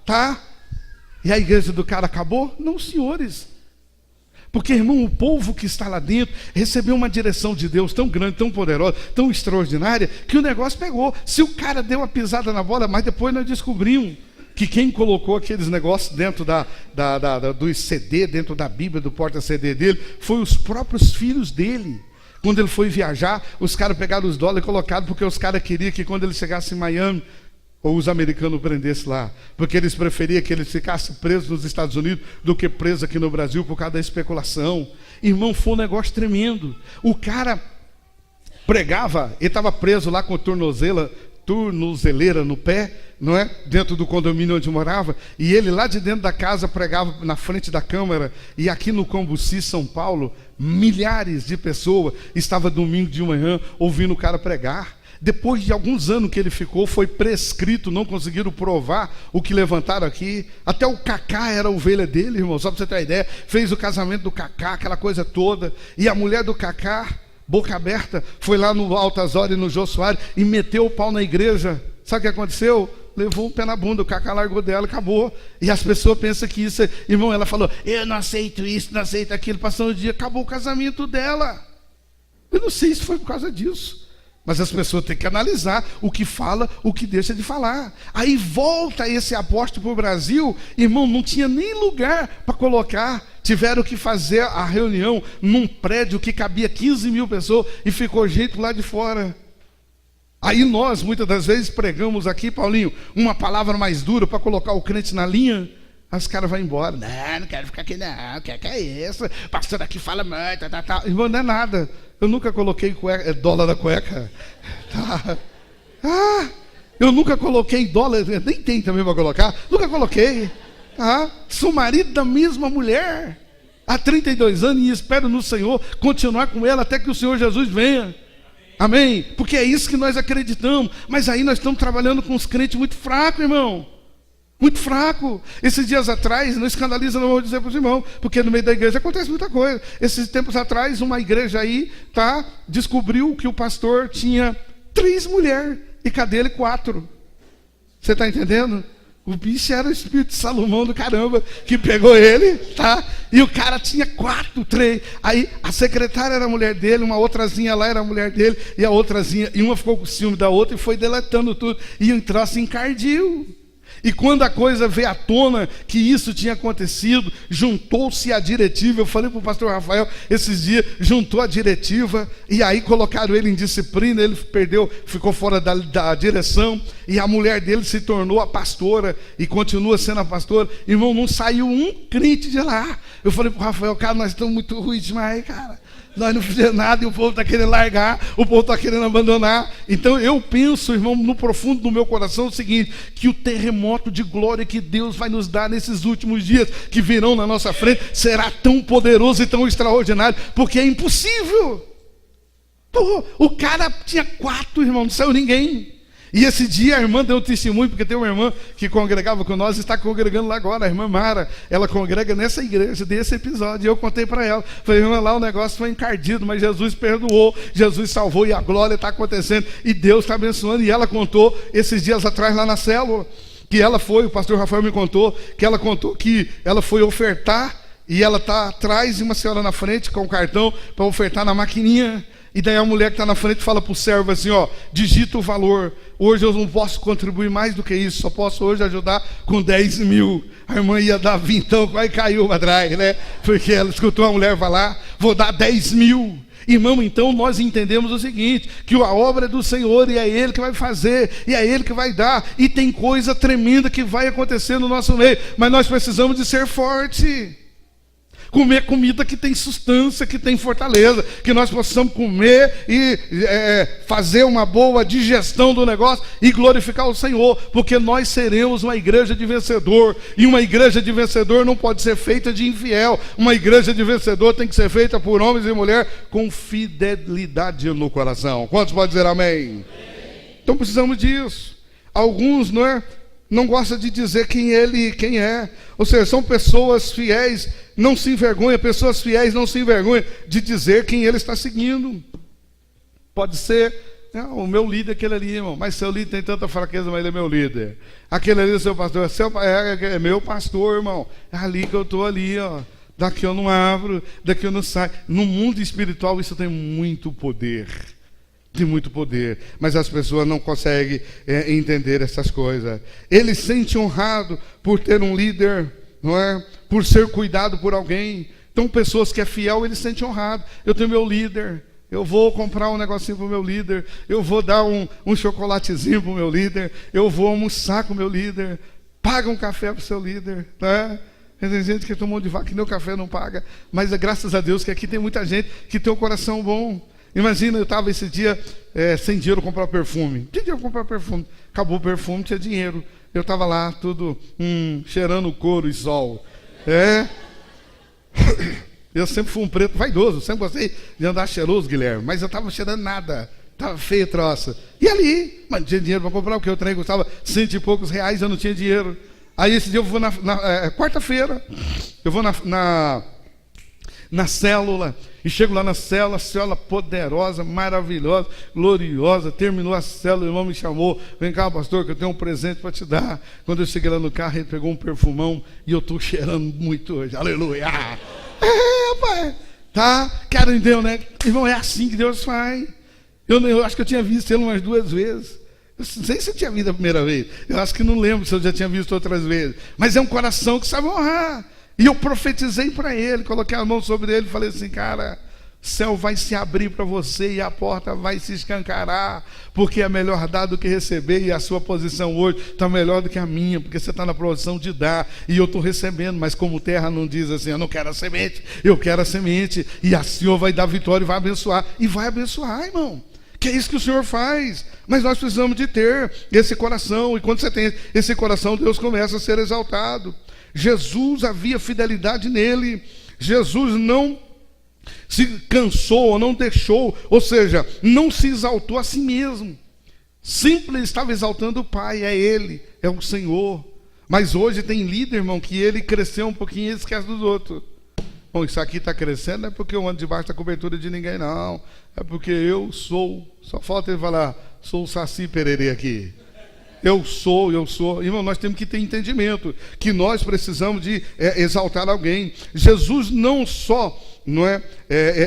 Tá? E a igreja do cara acabou? Não, senhores. Porque, irmão, o povo que está lá dentro recebeu uma direção de Deus tão grande, tão poderosa, tão extraordinária, que o negócio pegou. Se o cara deu uma pisada na bola, mas depois nós descobrimos que quem colocou aqueles negócios dentro do CD, dentro da Bíblia, do porta-CD dele, foi os próprios filhos dele. Quando ele foi viajar, os caras pegaram os dólares e colocaram, porque os caras queriam que quando ele chegasse em Miami, ou os americanos prendessem lá, porque eles preferiam que ele ficasse preso nos Estados Unidos do que preso aqui no Brasil por causa da especulação. Irmão, foi um negócio tremendo. O cara pregava, ele estava preso lá com tornozeleira no pé, não é? Dentro do condomínio onde morava, e ele lá de dentro da casa pregava na frente da câmara, e aqui no Cambuci, São Paulo, milhares de pessoas estavam domingo de manhã ouvindo o cara pregar. Depois de alguns anos que ele ficou, foi prescrito, não conseguiram provar o que levantaram aqui. Até o Cacá era a ovelha dele, irmão, só para você ter uma ideia. Fez o casamento do Cacá, aquela coisa toda, e a mulher do Cacá, boca aberta, foi lá no Altas Horas e no Jô Soares e meteu o pau na igreja. Sabe o que aconteceu? Levou o pé na bunda, o Cacá largou dela, acabou. E as pessoas pensam que isso, irmão, ela falou, eu não aceito isso, não aceito aquilo. Passou um dia, acabou o casamento dela. Eu não sei se foi por causa disso, mas as pessoas têm que analisar o que fala, o que deixa de falar. Aí volta esse apóstolo para o Brasil, irmão, não tinha nem lugar para colocar. Tiveram que fazer a reunião num prédio que cabia 15 mil pessoas e ficou gente lá de fora. Aí nós, muitas das vezes, pregamos aqui, Paulinho, uma palavra mais dura para colocar o crente na linha. Os caras vão embora. Não quero ficar aqui não, que é isso? Pastor aqui fala muito, Irmão, não é nada. Eu nunca coloquei dólar na cueca. Tá. Eu nunca coloquei dólar, nem tem também para colocar. Nunca coloquei. Sou marido da mesma mulher há 32 anos e espero no Senhor continuar com ela até que o Senhor Jesus venha. Amém? Porque é isso que nós acreditamos. Mas aí nós estamos trabalhando com os crentes muito fracos, irmão. Muito fraco. Esses dias atrás, não escandaliza, não vou dizer para os irmãos, porque no meio da igreja acontece muita coisa. Esses tempos atrás, uma igreja aí, descobriu que o pastor tinha 3 mulheres e cadê ele 4? Você está entendendo? O bicho era o espírito de Salomão do caramba que pegou ele, E o cara tinha 4, 3. Aí a secretária era a mulher dele, uma outrazinha lá era a mulher dele, e a outrazinha, e uma ficou com ciúme da outra e foi deletando tudo. E o troço encardiu. E quando a coisa veio à tona que isso tinha acontecido, juntou-se a diretiva. Eu falei para o pastor Rafael esses dias, juntou a diretiva, e aí colocaram ele em disciplina, ele ficou fora da direção, e a mulher dele se tornou a pastora, e continua sendo a pastora. Irmão, não saiu um crente de lá. Eu falei para o Rafael, cara, nós estamos muito ruins demais, cara. Nós não fizemos nada e o povo está querendo largar, o povo está querendo abandonar. Então eu penso, irmão, no profundo do meu coração o seguinte, que o terremoto de glória que Deus vai nos dar nesses últimos dias que virão na nossa frente será tão poderoso e tão extraordinário, porque é impossível. O cara tinha 4, irmão, não saiu ninguém. E esse dia a irmã deu um testemunho, porque tem uma irmã que congregava com nós, está congregando lá agora, a irmã Mara, ela congrega nessa igreja, desse episódio, e eu contei para ela, falei, irmã, lá o negócio foi encardido, mas Jesus perdoou, Jesus salvou, e a glória está acontecendo, e Deus está abençoando, e ela contou, esses dias atrás lá na célula, que ela foi, o pastor Rafael me contou, que ela foi ofertar, e ela está atrás e uma senhora na frente com o cartão para ofertar na maquininha. E daí a mulher que está na frente fala para o servo assim, digita o valor. Hoje eu não posso contribuir mais do que isso, só posso hoje ajudar com 10 mil. A irmã ia dar 20, então quase caiu atrás, né? Porque ela escutou a mulher falar, vou dar 10 mil. Irmão, então nós entendemos o seguinte, que a obra é do Senhor e é Ele que vai fazer, e é Ele que vai dar, e tem coisa tremenda que vai acontecer no nosso meio, mas nós precisamos de ser forte. Comer comida que tem substância, que tem fortaleza, que nós possamos comer e fazer uma boa digestão do negócio e glorificar o Senhor, porque nós seremos uma igreja de vencedor, e uma igreja de vencedor não pode ser feita de infiel, uma igreja de vencedor tem que ser feita por homens e mulheres com fidelidade no coração. Quantos podem dizer amém? Então precisamos disso. Alguns, não gosta de dizer quem é. Ou seja, são pessoas fiéis, não se envergonham, pessoas fiéis não se envergonham de dizer quem ele está seguindo. Pode ser, o meu líder, aquele ali, irmão, mas seu líder tem tanta fraqueza, mas ele é meu líder. Aquele ali, seu pastor, é meu pastor, irmão. É ali que eu estou ali, daqui eu não abro, daqui eu não saio. No mundo espiritual isso tem muito poder. Tem muito poder, mas as pessoas não conseguem entender essas coisas. Ele se sente honrado por ter um líder, por ser cuidado por alguém. Então pessoas que é fiel, ele se sente honrado. Eu tenho meu líder, eu vou comprar um negocinho para o meu líder, eu vou dar um chocolatezinho para o meu líder, eu vou almoçar com o meu líder, paga um café para o seu líder, Tem gente que tomou de vaca que nem o café não paga, mas graças a Deus que aqui tem muita gente que tem um coração bom. Imagina, eu estava esse dia sem dinheiro para comprar perfume. Tinha dinheiro para comprar perfume. Acabou o perfume, tinha dinheiro. Eu estava lá, tudo cheirando couro e sol. Eu sempre fui um preto vaidoso, sempre gostei de andar cheiroso, Guilherme. Mas eu estava cheirando nada. Estava feio a troça. E ali, mas não tinha dinheiro para comprar, porque o trem custava 100 e poucos reais, eu não tinha dinheiro. Aí esse dia eu vou quarta-feira, eu vou na célula, e chego lá na célula poderosa, maravilhosa, gloriosa, terminou a célula, o irmão me chamou, vem cá pastor, que eu tenho um presente para te dar. Quando eu cheguei lá no carro, ele pegou um perfumão, e eu estou cheirando muito hoje, aleluia, rapaz, quero entender, né, irmão, é assim que Deus faz. Eu acho que eu tinha visto ele umas 2 vezes, eu não sei se eu tinha visto a primeira vez, eu acho que não lembro se eu já tinha visto outras vezes, mas é um coração que sabe honrar. E eu profetizei para ele, coloquei a mão sobre ele e falei assim, cara, o céu vai se abrir para você e a porta vai se escancarar, porque é melhor dar do que receber, e a sua posição hoje está melhor do que a minha, porque você está na posição de dar, e eu estou recebendo, mas como terra não diz assim, eu não quero a semente, eu quero a semente, e o Senhor vai dar vitória e vai abençoar, irmão. Que é isso que o Senhor faz, mas nós precisamos de ter esse coração, e quando você tem esse coração, Deus começa a ser exaltado. Jesus havia fidelidade nele. Jesus não se cansou, não deixou, ou seja, não se exaltou a si mesmo. Sempre estava exaltando o Pai, é Ele, é o Senhor. Mas hoje tem líder, irmão, que ele cresceu um pouquinho e esquece dos outros. Bom, isso aqui está crescendo, não é porque eu ando debaixo da cobertura de ninguém, não. É porque eu sou, só falta ele falar, sou o Saci Pererê aqui. Eu sou. Irmão, nós temos que ter entendimento que nós precisamos de exaltar alguém. Jesus não só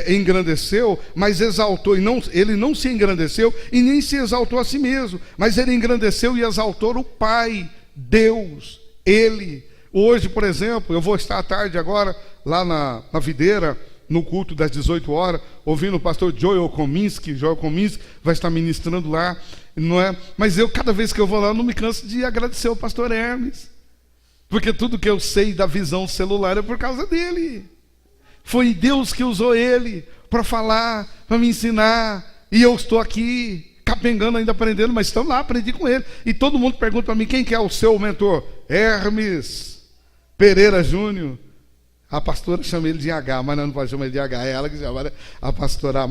engrandeceu, mas exaltou. Ele não se engrandeceu e nem se exaltou a si mesmo, mas ele engrandeceu e exaltou o Pai, Deus, Ele. Hoje, por exemplo, eu vou estar à tarde agora lá na Videira, no culto das 18 horas, ouvindo o pastor Joel Kominski vai estar ministrando lá, não é? Mas eu, cada vez que eu vou lá, não me canso de agradecer ao pastor Hermes, porque tudo que eu sei da visão celular é por causa dele. Foi Deus que usou ele para falar, para me ensinar, e eu estou aqui capengando, ainda aprendendo, mas estamos lá, aprendi com ele. E todo mundo pergunta para mim, quem que é o seu mentor? Hermes Pereira Júnior. A pastora chama ele de H, mas não pode chamar ele de H, é ela que chama, né? A pastora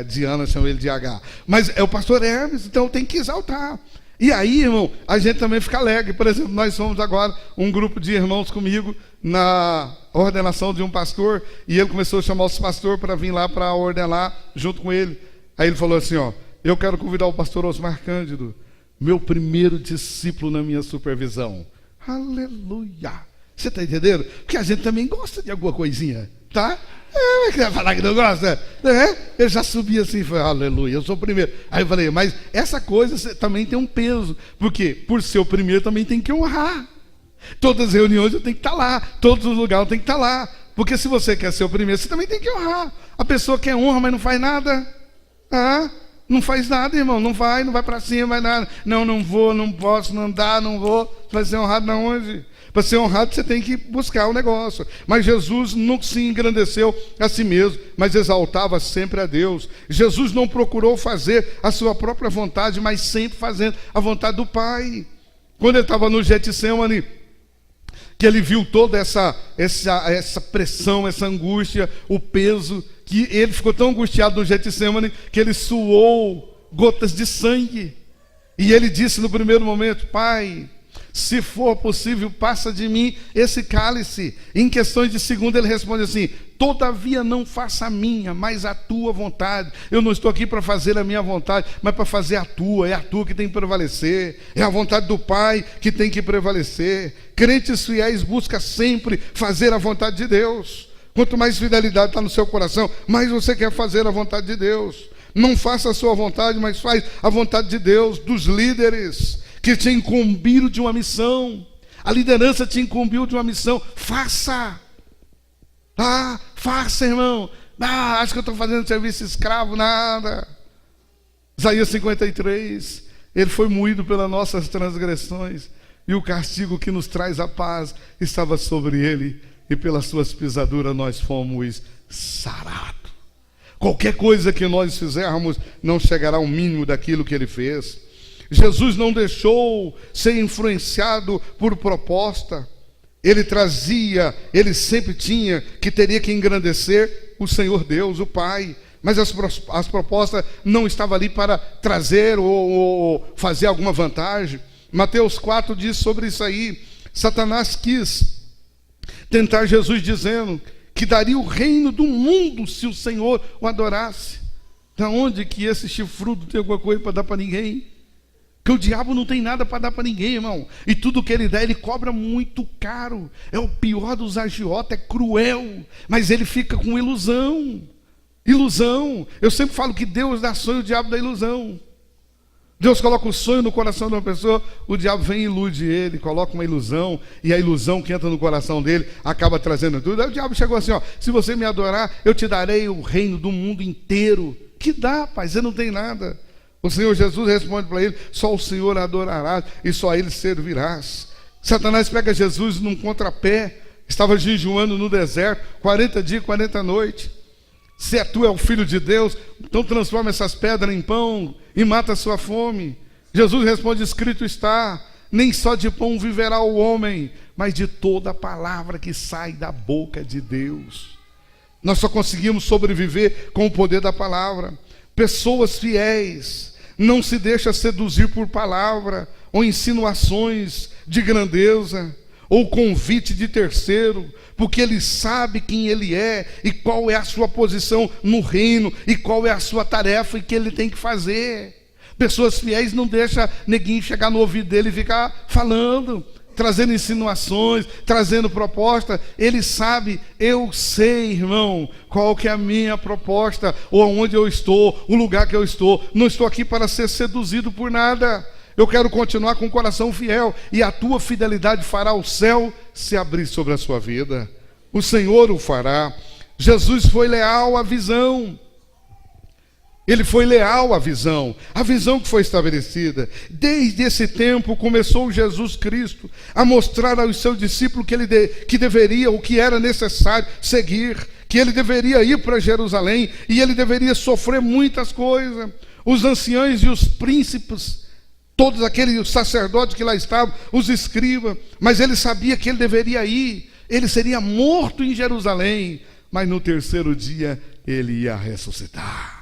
Diana chama ele de H. Mas é o pastor Hermes, então tem que exaltar. E aí, irmão, a gente também fica alegre. Por exemplo, nós fomos agora um grupo de irmãos comigo na ordenação de um pastor, e ele começou a chamar os pastores para vir lá para ordenar junto com ele. Aí ele falou assim, ó, eu quero convidar o pastor Osmar Cândido, meu primeiro discípulo na minha supervisão. Aleluia! Você está entendendo? Porque a gente também gosta de alguma coisinha, tá? Quer falar que não gosta? Eu já subi assim e falei, aleluia, eu sou o primeiro. Aí eu falei, mas essa coisa também tem um peso, porque por ser o primeiro também tem que honrar. Todas as reuniões eu tenho que estar lá, todos os lugares eu tenho que estar lá, porque se você quer ser o primeiro, você também tem que honrar. A pessoa quer honra, mas não faz nada. Não faz nada, irmão, não vai para cima, vai nada. Não vou, não posso, não dá, não vou. Vai ser honrado na onde? Para ser honrado você tem que buscar o negócio. Mas Jesus não se engrandeceu a si mesmo, mas exaltava sempre a Deus. Jesus não procurou fazer a sua própria vontade, mas sempre fazendo a vontade do Pai. Quando ele estava no Getsemane, que ele viu toda essa pressão, essa angústia, o peso, que ele ficou tão angustiado no Getsemane que ele suou gotas de sangue. E ele disse no primeiro momento, Pai, se for possível, passa de mim esse cálice. Em questões de segundo ele responde assim, todavia não faça a minha, mas a tua vontade. Eu não estou aqui para fazer a minha vontade, mas para fazer a tua. É a tua que tem que prevalecer, é a vontade do Pai que tem que prevalecer. Crentes fiéis buscam sempre fazer a vontade de Deus. Quanto mais fidelidade está no seu coração, mais você quer fazer a vontade de Deus. Não faça a sua vontade, mas faz a vontade de Deus. Dos líderes que te incumbiram de uma missão, a liderança te incumbiu de uma missão, faça. Faça, irmão. Acho que eu estou fazendo serviço escravo, nada. Isaías 53, ele foi moído pelas nossas transgressões, e o castigo que nos traz a paz estava sobre ele, e pelas suas pisaduras nós fomos sarados. Qualquer coisa que nós fizermos não chegará ao mínimo daquilo que ele fez. Jesus não deixou ser influenciado por proposta. Ele sempre tinha que teria que engrandecer o Senhor Deus, o Pai. Mas as propostas não estavam ali para trazer ou fazer alguma vantagem. Mateus 4 diz sobre isso aí. Satanás quis tentar Jesus dizendo que daria o reino do mundo se o Senhor o adorasse. Da onde que esse chifrudo tem alguma coisa para dar para ninguém? Que o diabo não tem nada para dar para ninguém, irmão. E tudo que ele dá, ele cobra muito caro. É o pior dos agiotas, é cruel. Mas ele fica com ilusão. Ilusão. Eu sempre falo que Deus dá sonho, o diabo dá ilusão. Deus coloca o sonho no coração de uma pessoa, o diabo vem e ilude ele, coloca uma ilusão, e a ilusão que entra no coração dele acaba trazendo tudo. Aí o diabo chegou assim, ó, se você me adorar, eu te darei o reino do mundo inteiro. Que dá, pai, você não tem nada. O Senhor Jesus responde para ele, só o Senhor adorarás e só a ele servirás. Satanás pega Jesus num contrapé, estava jejuando no deserto, 40 dias, 40 noites. Se tu é o Filho de Deus, então transforma essas pedras em pão e mata a sua fome. Jesus responde, escrito está, nem só de pão viverá o homem, mas de toda a palavra que sai da boca de Deus. Nós só conseguimos sobreviver com o poder da palavra. Pessoas fiéis não se deixam seduzir por palavra ou insinuações de grandeza ou convite de terceiro, porque ele sabe quem ele é e qual é a sua posição no reino e qual é a sua tarefa e que ele tem que fazer. Pessoas fiéis não deixam neguinho chegar no ouvido dele e ficar falando, trazendo insinuações, trazendo proposta. Ele sabe, eu sei, irmão, qual que é a minha proposta, ou aonde eu estou, o lugar que eu estou. Não estou aqui para ser seduzido por nada. Eu quero continuar com o coração fiel, e a tua fidelidade fará o céu se abrir sobre a sua vida. O Senhor o fará. Jesus foi leal à visão. Ele foi leal à visão que foi estabelecida. Desde esse tempo começou Jesus Cristo a mostrar aos seus discípulos que deveria, o que era necessário seguir, que ele deveria ir para Jerusalém e ele deveria sofrer muitas coisas. Os anciãos e os príncipes, todos aqueles sacerdotes que lá estavam, os escribas, mas ele sabia que ele deveria ir, ele seria morto em Jerusalém, mas no terceiro dia ele ia ressuscitar.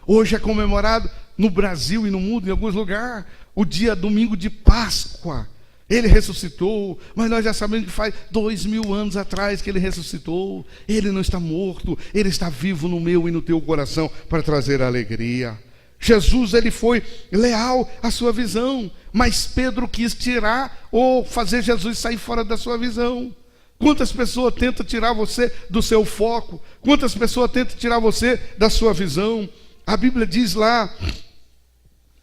Hoje é comemorado no Brasil e no mundo, em alguns lugares, o dia domingo de Páscoa. Ele ressuscitou, mas nós já sabemos que faz 2000 anos atrás que ele ressuscitou. Ele não está morto, ele está vivo no meu e no teu coração para trazer alegria. Jesus, ele foi leal à sua visão, mas Pedro quis tirar ou fazer Jesus sair fora da sua visão. Quantas pessoas tentam tirar você do seu foco? Quantas pessoas tentam tirar você da sua visão? A Bíblia diz lá,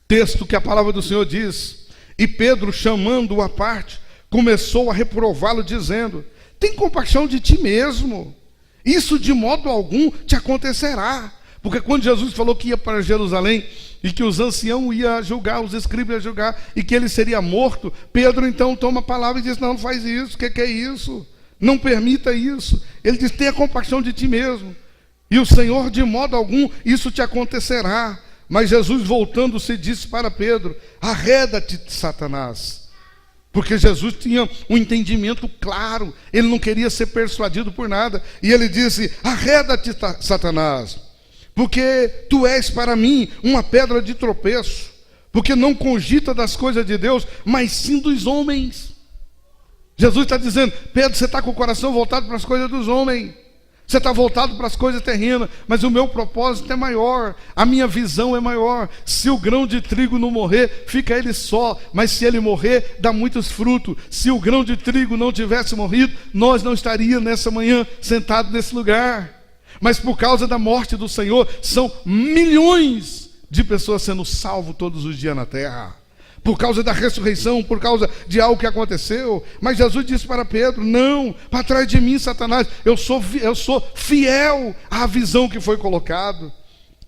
texto que a palavra do Senhor diz, e Pedro, chamando-o à parte, começou a reprová-lo, dizendo: tem compaixão de ti mesmo, isso de modo algum te acontecerá. Porque quando Jesus falou que ia para Jerusalém e que os anciãos iam julgar, os escribas iam julgar, e que ele seria morto, Pedro então toma a palavra e diz: não faz isso, o que é isso? Não permita isso. Ele diz: tenha compaixão de ti mesmo. E o Senhor, de modo algum, isso te acontecerá. Mas Jesus, voltando-se, disse para Pedro: arreda-te, Satanás. Porque Jesus tinha um entendimento claro, ele não queria ser persuadido por nada. E ele disse: arreda-te, Satanás, porque tu és para mim uma pedra de tropeço, porque não cogita das coisas de Deus, mas sim dos homens. Jesus está dizendo: Pedro, você está com o coração voltado para as coisas dos homens. Você está voltado para as coisas terrenas, mas o meu propósito é maior, a minha visão é maior. Se o grão de trigo não morrer, fica ele só, mas se ele morrer, dá muitos frutos. Se o grão de trigo não tivesse morrido, nós não estaríamos nessa manhã sentados nesse lugar. Mas por causa da morte do Senhor, são milhões de pessoas sendo salvas todos os dias na terra. Por causa da ressurreição, por causa de algo que aconteceu. Mas Jesus disse para Pedro: não, para trás de mim, Satanás, eu sou fiel à visão que foi colocada.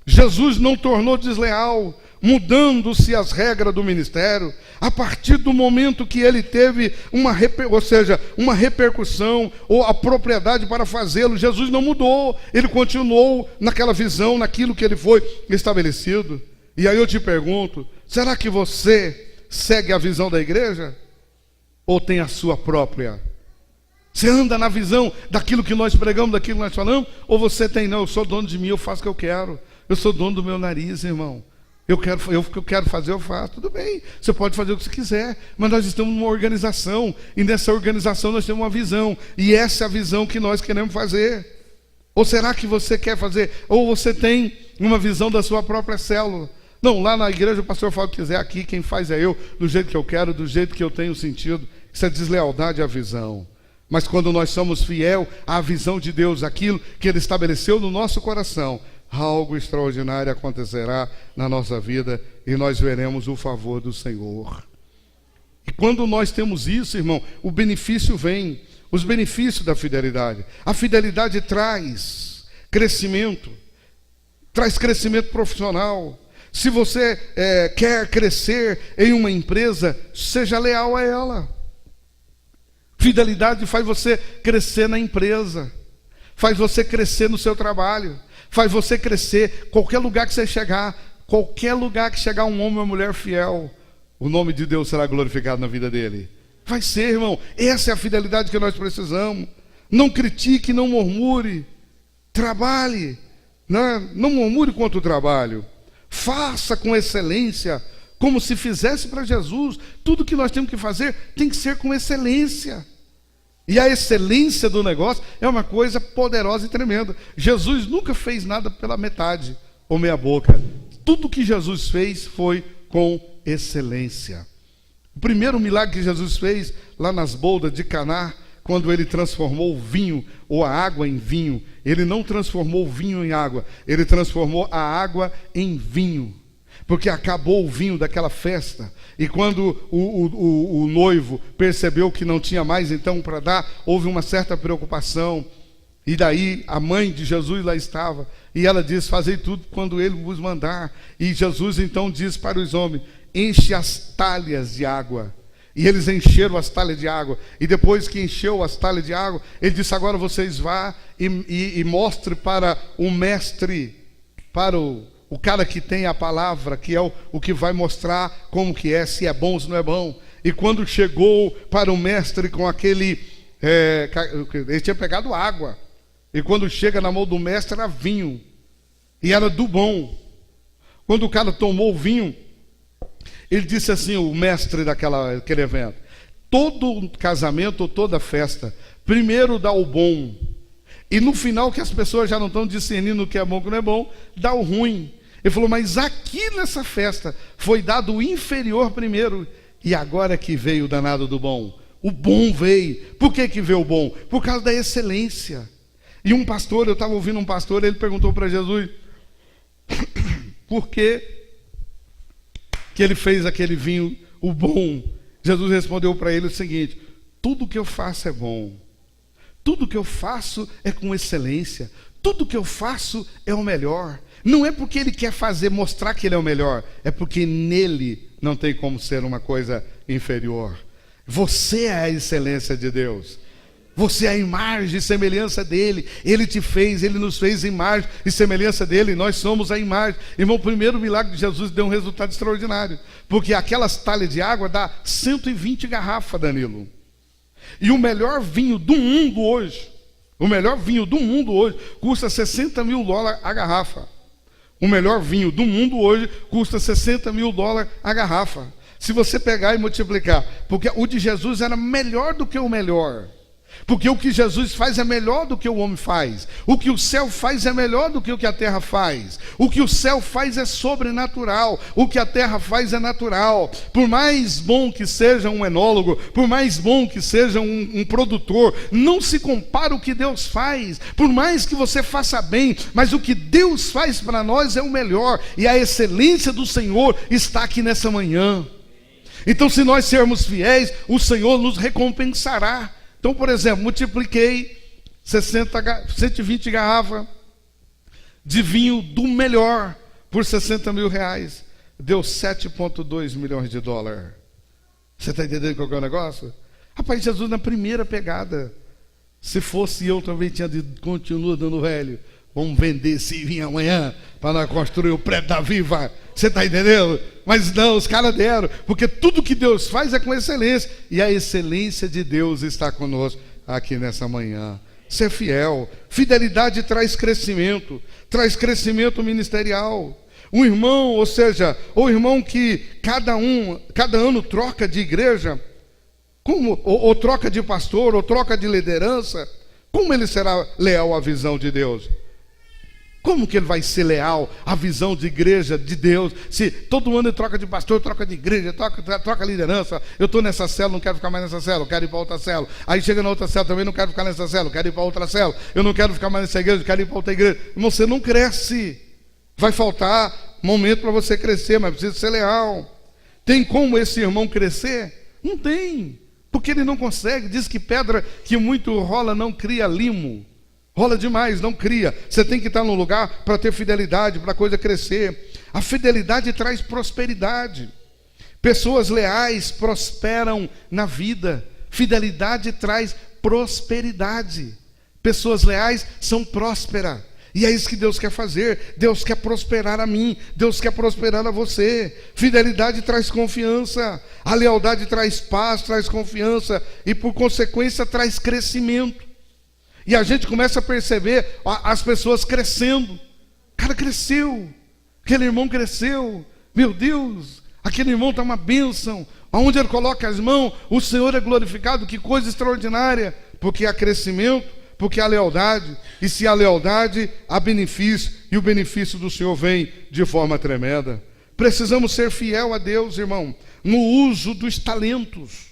Jesus não tornou desleal, mudando-se as regras do ministério, a partir do momento que ele teve uma repercussão ou a propriedade para fazê-lo. Jesus não mudou, ele continuou naquela visão, naquilo que ele foi estabelecido. E aí eu te pergunto: será que você segue a visão da igreja? Ou tem a sua própria? Você anda na visão daquilo que nós pregamos, daquilo que nós falamos? Ou você tem: não, eu sou dono de mim, eu faço o que eu quero, eu sou dono do meu nariz, irmão, eu quero fazer, eu faço. Tudo bem, você pode fazer o que você quiser, mas nós estamos numa organização, e nessa organização nós temos uma visão, e essa é a visão que nós queremos fazer. Ou será que você quer fazer, ou você tem uma visão da sua própria célula? Não, lá na igreja o pastor fala o que quiser, aqui quem faz é eu, do jeito que eu quero, do jeito que eu tenho sentido. Isso é deslealdade à visão. Mas quando nós somos fiel à visão de Deus, aquilo que Ele estabeleceu no nosso coração, algo extraordinário acontecerá na nossa vida e nós veremos o favor do Senhor. E quando nós temos isso, irmão, o benefício vem, os benefícios da fidelidade. A fidelidade traz crescimento profissional. Se você quer crescer em uma empresa, seja leal a ela. Fidelidade faz você crescer na empresa, faz você crescer no seu trabalho, faz você crescer qualquer lugar que você chegar, qualquer lugar que chegar um homem ou uma mulher fiel, o nome de Deus será glorificado na vida dele. Vai ser, irmão. Essa é a fidelidade que nós precisamos. Não critique, não murmure. Trabalhe. Não murmure contra o trabalho. Faça com excelência, como se fizesse para Jesus. Tudo que nós temos que fazer tem que ser com excelência. E a excelência do negócio é uma coisa poderosa e tremenda. Jesus nunca fez nada pela metade ou meia boca. Tudo que Jesus fez foi com excelência. O primeiro milagre que Jesus fez lá nas bodas de Caná, quando ele transformou o vinho ou a água em vinho, ele não transformou o vinho em água, ele transformou a água em vinho, porque acabou o vinho daquela festa. E quando o noivo percebeu que não tinha mais então para dar, houve uma certa preocupação. E daí a mãe de Jesus lá estava, e ela disse: fazei tudo quando ele vos mandar. E Jesus então diz para os homens: enche as talhas de água. E eles encheram as talhas de água. E depois que encheu as talhas de água, ele disse: agora vocês vá e mostre para o mestre, para o cara que tem a palavra, que é o que vai mostrar como que é, se é bom ou se não é bom. E quando chegou para o mestre com aquele... ele tinha pegado água. E quando chega na mão do mestre era vinho. E era do bom. Quando o cara tomou o vinho, ele disse assim, o mestre daquele evento: todo casamento ou toda festa, primeiro dá o bom. E no final, que as pessoas já não estão discernindo o que é bom e o que não é bom, dá o ruim. Ele falou: mas aqui nessa festa foi dado o inferior primeiro, e agora que veio o danado do bom. O bom veio. Por que veio o bom? Por causa da excelência. E um pastor, eu estava ouvindo um pastor, ele perguntou para Jesus por que ele fez aquele vinho, o bom. Jesus respondeu para ele o seguinte: tudo que eu faço é bom. Tudo que eu faço é com excelência. Tudo que eu faço é o melhor. Não é porque ele quer mostrar que ele é o melhor, é porque nele não tem como ser uma coisa inferior. Você é a excelência de Deus. Você é a imagem e semelhança dele. Ele te fez, ele nos fez imagem e semelhança dele. Nós somos a imagem. Irmão, o primeiro milagre de Jesus deu um resultado extraordinário, porque aquelas talhas de água dá 120 garrafas, Danilo. E o melhor vinho do mundo hoje, custa $60 mil a garrafa. O melhor vinho do mundo hoje custa $60 mil a garrafa. Se você pegar e multiplicar, porque o de Jesus era melhor do que o melhor. Porque o que Jesus faz é melhor do que o homem faz. O que o céu faz é melhor do que o que a terra faz. O que o céu faz é sobrenatural. O que a terra faz é natural. Por mais bom que seja um enólogo, por mais bom que seja um produtor, não se compara o que Deus faz. Por mais que você faça bem, mas o que Deus faz para nós é o melhor. E a excelência do Senhor está aqui nessa manhã. Então, se nós sermos fiéis, o Senhor nos recompensará. Então, por exemplo, multipliquei 120 garrafas de vinho do melhor por $60 mil. Deu $7,2 milhões. Você está entendendo qual que é o negócio? Rapaz, Jesus na primeira pegada, se fosse eu também tinha dito: continua dando velho, vamos vender esse vinho amanhã para nós construir o prédio da Viva. Você está entendendo? Mas não, os caras deram, porque tudo que Deus faz é com excelência, e a excelência de Deus está conosco aqui nessa manhã. Ser fiel, fidelidade traz crescimento ministerial. Um irmão, ou seja, o irmão que cada ano troca de igreja, ou troca de pastor, ou troca de liderança, como ele será leal à visão de Deus? Como que ele vai ser leal à visão de igreja de Deus, se todo ano ele troca de pastor, troca de igreja, troca liderança? Eu estou nessa célula, não quero ficar mais nessa célula, quero ir para outra célula. Aí chega na outra célula, também não quero ficar nessa célula, quero ir para outra célula. Eu não quero ficar mais nessa igreja, quero ir para outra igreja. Você não cresce. Vai faltar momento para você crescer, mas precisa ser leal. Tem como esse irmão crescer? Não tem, porque ele não consegue. Diz que pedra que muito rola não cria limo. Rola demais, não cria. Você tem que estar num lugar para ter fidelidade, para a coisa crescer. A fidelidade traz prosperidade. Pessoas leais prosperam na vida. Fidelidade traz prosperidade. Pessoas leais são prósperas. E é isso que Deus quer fazer. Deus quer prosperar a mim, Deus quer prosperar a você. Fidelidade traz confiança, a lealdade traz paz, traz confiança e por consequência traz crescimento. E a gente começa a perceber as pessoas crescendo. O cara cresceu, aquele irmão cresceu, meu Deus, aquele irmão está uma bênção. Aonde ele coloca as mãos, o Senhor é glorificado. Que coisa extraordinária, porque há crescimento, porque há lealdade, e se há lealdade, há benefício, e o benefício do Senhor vem de forma tremenda. Precisamos ser fiel a Deus, irmão, no uso dos talentos.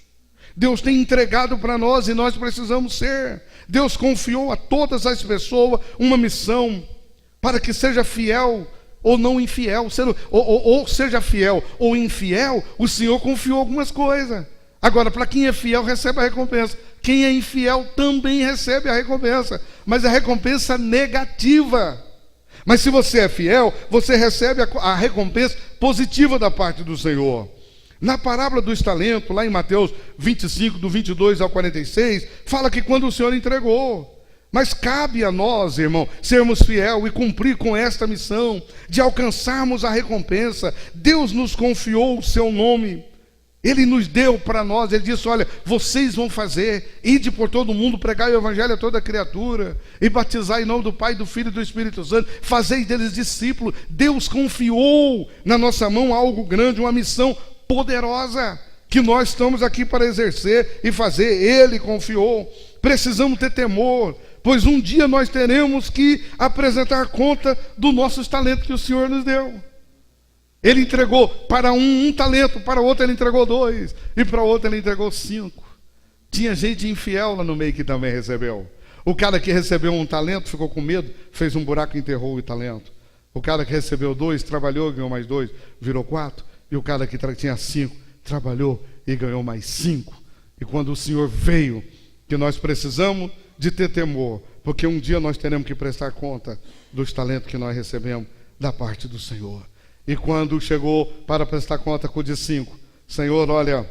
Deus tem entregado para nós e nós precisamos ser. Deus confiou a todas as pessoas uma missão, para que seja fiel ou não infiel, ou seja fiel ou infiel, o Senhor confiou algumas coisas. Agora, para quem é fiel, recebe a recompensa. Quem é infiel também recebe a recompensa, mas a recompensa negativa. Mas se você é fiel, você recebe a recompensa positiva da parte do Senhor. Na parábola dos talentos, lá em Mateus 25, do 22 ao 46, fala que quando o Senhor entregou. Mas cabe a nós, irmão, sermos fiel e cumprir com esta missão de alcançarmos a recompensa. Deus nos confiou o seu nome. Ele nos deu para nós, ele disse, olha, vocês vão fazer, ide por todo mundo, pregai o evangelho a toda criatura, e batizar em nome do Pai, do Filho e do Espírito Santo, fazei deles discípulos. Deus confiou na nossa mão algo grande, uma missão poderosa, que nós estamos aqui para exercer e fazer. Ele confiou. Precisamos ter temor, pois um dia nós teremos que apresentar conta dos nossos talentos que o Senhor nos deu. Ele entregou para um talento, para outro ele entregou 2, e para outro ele entregou 5. Tinha gente infiel lá no meio que também recebeu. O cara que recebeu 1 talento ficou com medo, fez um buraco e enterrou o talento. O cara que recebeu 2, trabalhou, ganhou mais 2, virou 4. E o cara que tinha 5, trabalhou e ganhou mais 5. E quando o Senhor veio, que nós precisamos de ter temor, porque um dia nós teremos que prestar conta dos talentos que nós recebemos da parte do Senhor. E quando chegou para prestar conta com o de 5, Senhor, olha,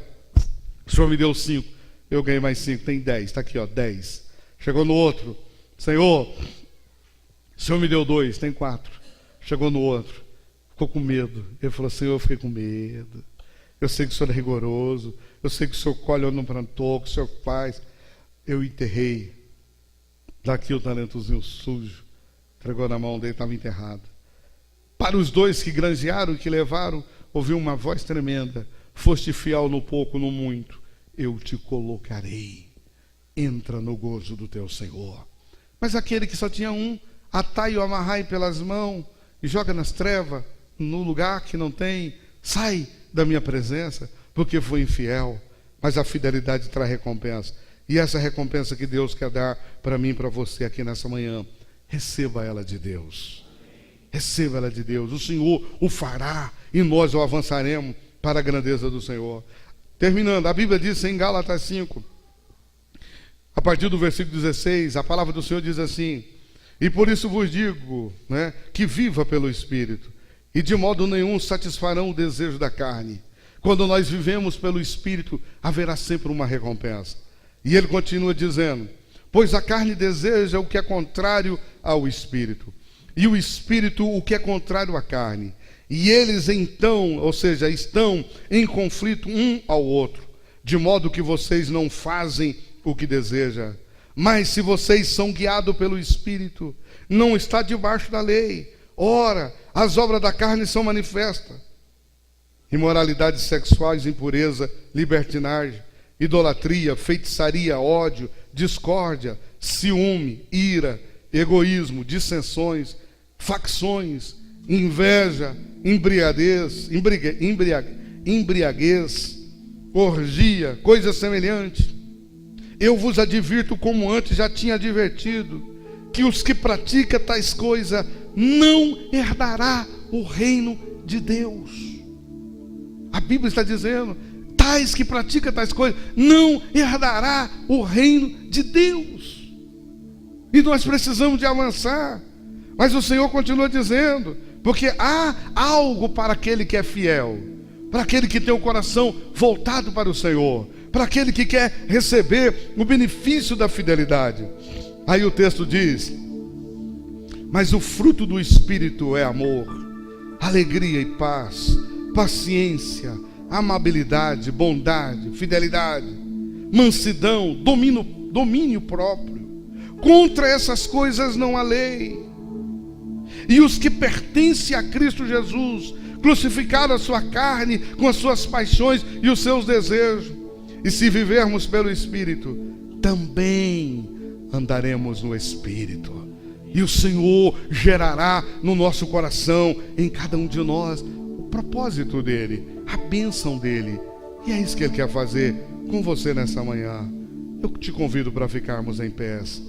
o Senhor me deu 5, eu ganhei mais 5, tem 10, está aqui, ó, 10. Chegou no outro, Senhor, o Senhor me deu 2, tem 4. Chegou no outro, ficou com medo. Ele falou, Senhor, eu fiquei com medo. Eu sei que o Senhor é rigoroso, eu sei que o Senhor colhe onde não plantou, que o Senhor faz. Eu enterrei. Daqui o talentozinho sujo, entregou na mão dele, estava enterrado. Para os 2 que granjearam e que levaram, ouviu uma voz tremenda: foste fiel no pouco, no muito, eu te colocarei. Entra no gozo do teu Senhor. Mas aquele que só tinha 1, atai e o amarrai pelas mãos e joga nas trevas, no lugar que não tem, sai da minha presença, porque foi infiel. Mas a fidelidade traz recompensa. E essa recompensa que Deus quer dar para mim e para você aqui nessa manhã, receba ela de Deus. Receba ela de Deus. O Senhor o fará e nós o avançaremos para a grandeza do Senhor. Terminando, a Bíblia diz em Gálatas 5, a partir do versículo 16, a palavra do Senhor diz assim: e por isso vos digo, que viva pelo Espírito, e de modo nenhum satisfarão o desejo da carne. Quando nós vivemos pelo Espírito, haverá sempre uma recompensa. E ele continua dizendo: pois a carne deseja o que é contrário ao Espírito, e o Espírito o que é contrário à carne. E eles então, ou seja, estão em conflito um ao outro, de modo que vocês não fazem o que desejam. Mas se vocês são guiados pelo Espírito, não está debaixo da lei. Ora, as obras da carne são manifestas: imoralidades sexuais, impureza, libertinagem, idolatria, feitiçaria, ódio, discórdia, ciúme, ira, egoísmo, dissensões, facções, inveja, embriaguez, orgia, coisa semelhante. Eu vos advirto, como antes já tinha advertido, que os que praticam tais coisas não herdará o reino de Deus. A Bíblia está dizendo: tais que praticam tais coisas não herdará o reino de Deus. E nós precisamos de avançar. Mas o Senhor continua dizendo, porque há algo para aquele que é fiel, para aquele que tem o coração voltado para o Senhor, para aquele que quer receber o benefício da fidelidade. Aí o texto diz: Mas o fruto do Espírito é amor, alegria e paz, paciência, amabilidade, bondade, fidelidade, mansidão, domínio próprio. Contra essas coisas não há lei. E os que pertencem a Cristo Jesus crucificaram a sua carne com as suas paixões e os seus desejos. E se vivermos pelo Espírito, também andaremos no Espírito. E o Senhor gerará no nosso coração, em cada um de nós, o propósito dEle, a bênção dEle. E é isso que Ele quer fazer com você nessa manhã. Eu te convido para ficarmos em pés.